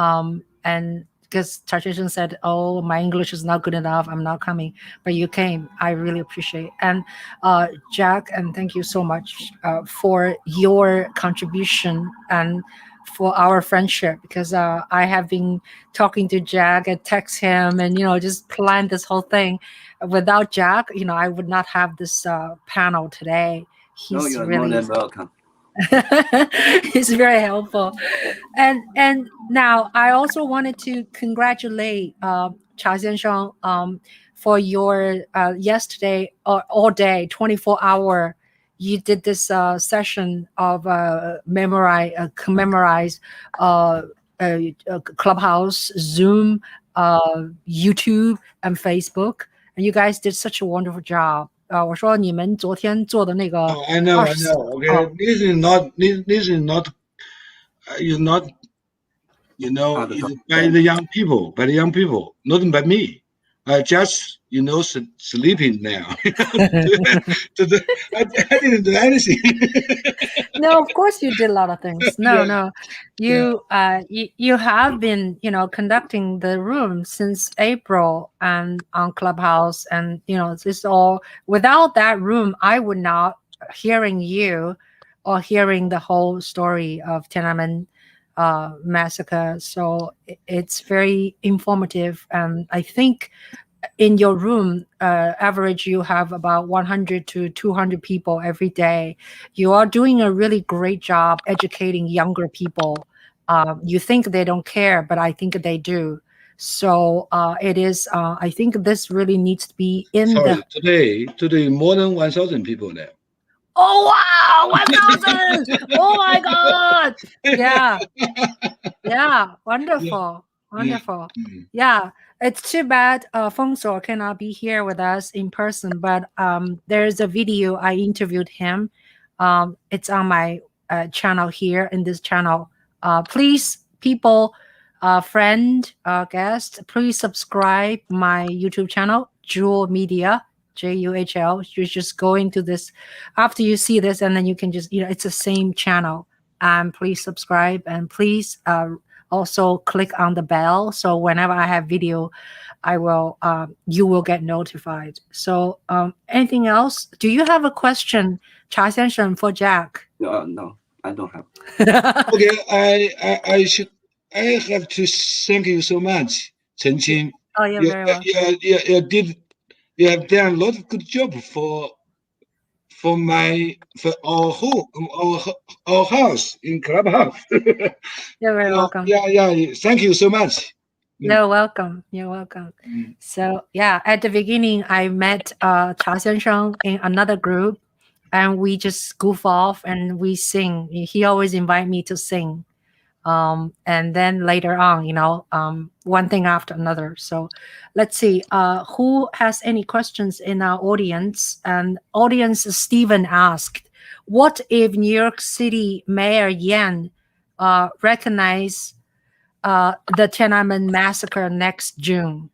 And because Cha Xiansheng said, "Oh, my English is not good enough. I'm not coming," but you came. I really appreciate. And Jack, and thank you so much for your contribution and for our friendship, because I have been talking to Jack and text him and just plan this whole thing. Without Jack, I would not have this panel today. He's you're really more than welcome. he's very helpful. And now I also wanted to congratulate Cha Xiansheng for your yesterday or all day 24-hour. You did this session of commemorate Clubhouse, Zoom, YouTube, and Facebook, and you guys did such a wonderful job. 我说你们昨天做的那个 I know. Okay, this is not. Is not. It's by the young people, not by me. Just sleeping now. I didn't do anything. No, of course you did a lot of things. No, you have been conducting the room since April and on Clubhouse, and this all. Without that room, I would not hearing you or hearing the whole story of Tiananmen massacre. So it's very informative, and I think in your room, average you have about 100 to 200 people every day. You are doing a really great job educating younger people. You think they don't care, but I think they do. So it is. I think this really needs to be in today more than 1,000 people there. Oh wow, 1,000! Oh my God! Yeah, wonderful. Yeah, it's too bad FENGSUO cannot be here with us in person, but there's a video I interviewed him. It's on my channel here in this channel. Please, people, friend, guest, please subscribe my YouTube channel, Juhl Media. JUHL. You just go into this after you see this, and then you can just it's the same channel. Please subscribe, and please also click on the bell, so whenever I have video, I will you will get notified. So anything else? Do you have a question, Cha Xiansheng, for Jack? No, I don't have. Okay, I have to thank you so much, Chen Qing. Oh, you're very welcome. You have done a lot of good job for our house in Clubhouse. You're very welcome. Yeah. Thank you so much. You're welcome. So yeah, at the beginning, I met Cha Xiansheng in another group, and we just goof off and we sing. He always invite me to sing. And then later on, one thing after another. So let's see, who has any questions in our audience? And audience Stephen asked, what if New York City Mayor Yan recognize the Tiananmen massacre next June?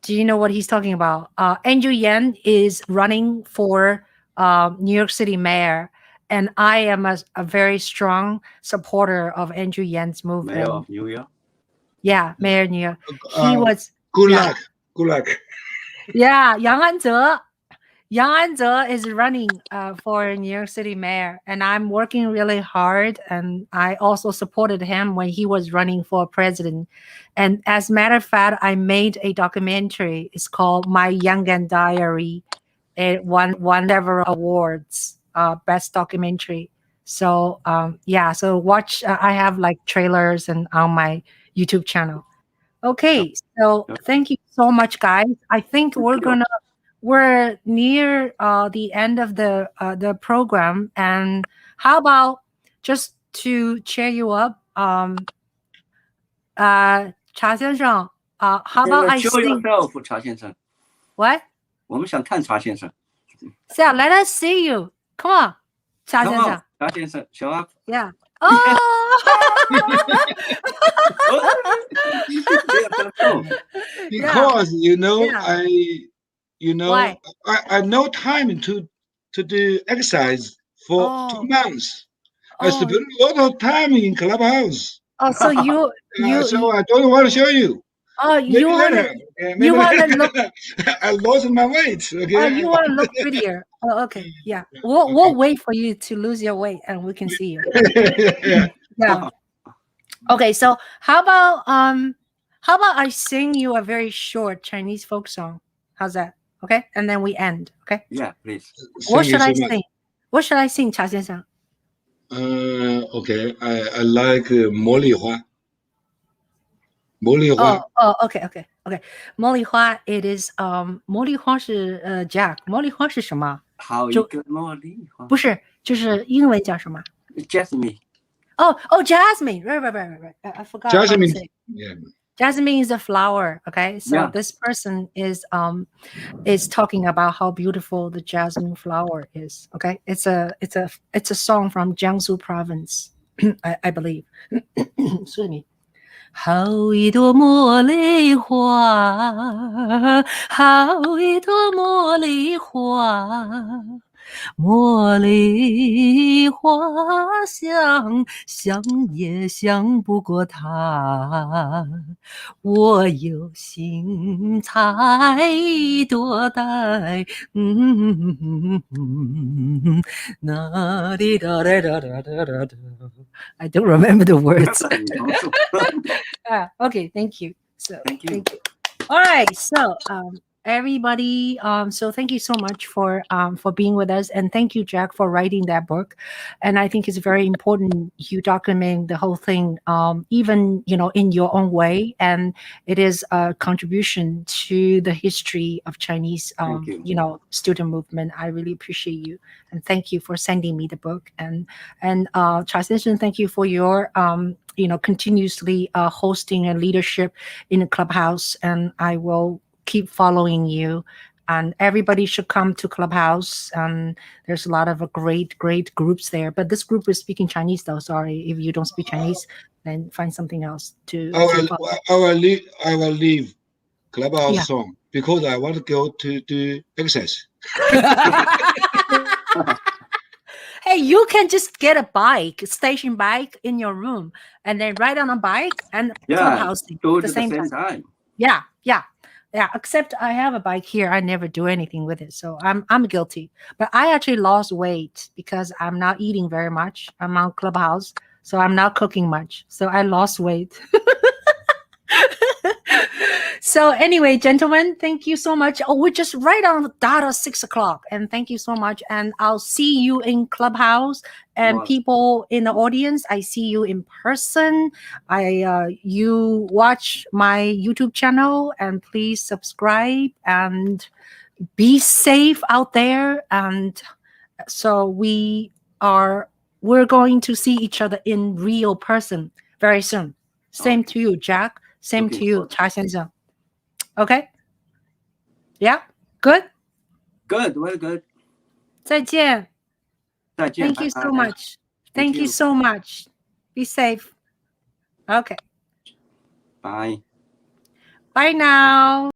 Do you know what he's talking about? Andrew Yan is running for New York City mayor. And I am a very strong supporter of Andrew Yan's movement. Mayor of New York? Yeah, Mayor of New York. He was... Good luck. Yeah, Yang Anze is running for New York City mayor. And I'm working really hard. And I also supported him when he was running for president. And as a matter of fact, I made a documentary. It's called My Yangon Diary. It won several awards. Best documentary. So so watch. I have like trailers and on my YouTube channel. Okay, so thank you so much, guys. I think we're near the end of the program, and how about just to cheer you up, Cha Xiansheng, how about I show sing? yourself, Cha Xiansheng. What? 我们想看查先生。 So let us see you. Come on, Cha Xiansheng. 查先生 show up. Yeah. Oh. Because Why? I no time to do exercise for 2 months. I spent a lot of time in Clubhouse. Oh, so you so I don't want to show you. Oh, Maybe you want later. to Okay, you maybe want to later. look I lost my weight. Okay. you want to look prettier. Oh, okay. Yeah. We'll wait for you to lose your weight and we can see you. Yeah. Yeah. Okay, so how about I sing you a very short Chinese folk song? How's that? Okay, and then we end. Okay. Yeah, please. What Thank you should so I much. sing? What should I sing, Cha 先生? Okay. I like 茉莉花. 茉莉花. Okay. 茉莉花 it is 茉莉花是Jack 茉莉花是什么？好一个茉莉花。不是，就是英文叫什么？ Jasmine. Oh, Jasmine. Right. I forgot how to Jasmine. say. Yeah. Jasmine is a flower. Okay, so Yeah. this person is talking about how beautiful the jasmine flower is. Okay, it's a song from Jiangsu province, I believe. Excuse me. 好一朵茉莉花，好一朵茉莉花，茉莉花香，想也想不过它。我有心采一朵待，那里哒哒哒哒哒哒哒。I don't remember the words. Okay, thank you. So Thank you. All right, so everybody, so thank you so much for being with us, and thank you, Jack, for writing that book. And I think it's very important you document the whole thing, even in your own way, and it is a contribution to the history of Chinese, Thank you. Student movement. I really appreciate you, and thank you for sending me the book. And Cha Senshin, thank you for your continuously hosting and leadership in the Clubhouse, and I will keep following you. And everybody should come to Clubhouse. And there's a lot of great groups there. But this group is speaking Chinese, though. Sorry, if you don't speak Chinese, then find something else to follow. I will leave Clubhouse Yeah. song because I want to go to do exercise. Hey, you can just get a bike, station bike in your room, and then ride on a bike and Clubhouse do at the same time. Yeah. Except I have a bike here. I never do anything with it, so I'm guilty. But I actually lost weight because I'm not eating very much. I'm on Clubhouse, so I'm not cooking much. So I lost weight. So anyway, gentlemen, thank you so much. Oh, we're just right on the dot of 6 o'clock, and thank you so much. And I'll see you in Clubhouse, and people in the audience, I see you in person. You watch my YouTube channel, and please subscribe and be safe out there. And so we're going to see each other in real person very soon. Same to you, Jack. Same to you, Cha 先生. Okay. Yeah. Good. Very good. 再见. Thank you so much. Thank you so much. Be safe. Okay. Bye. Bye now.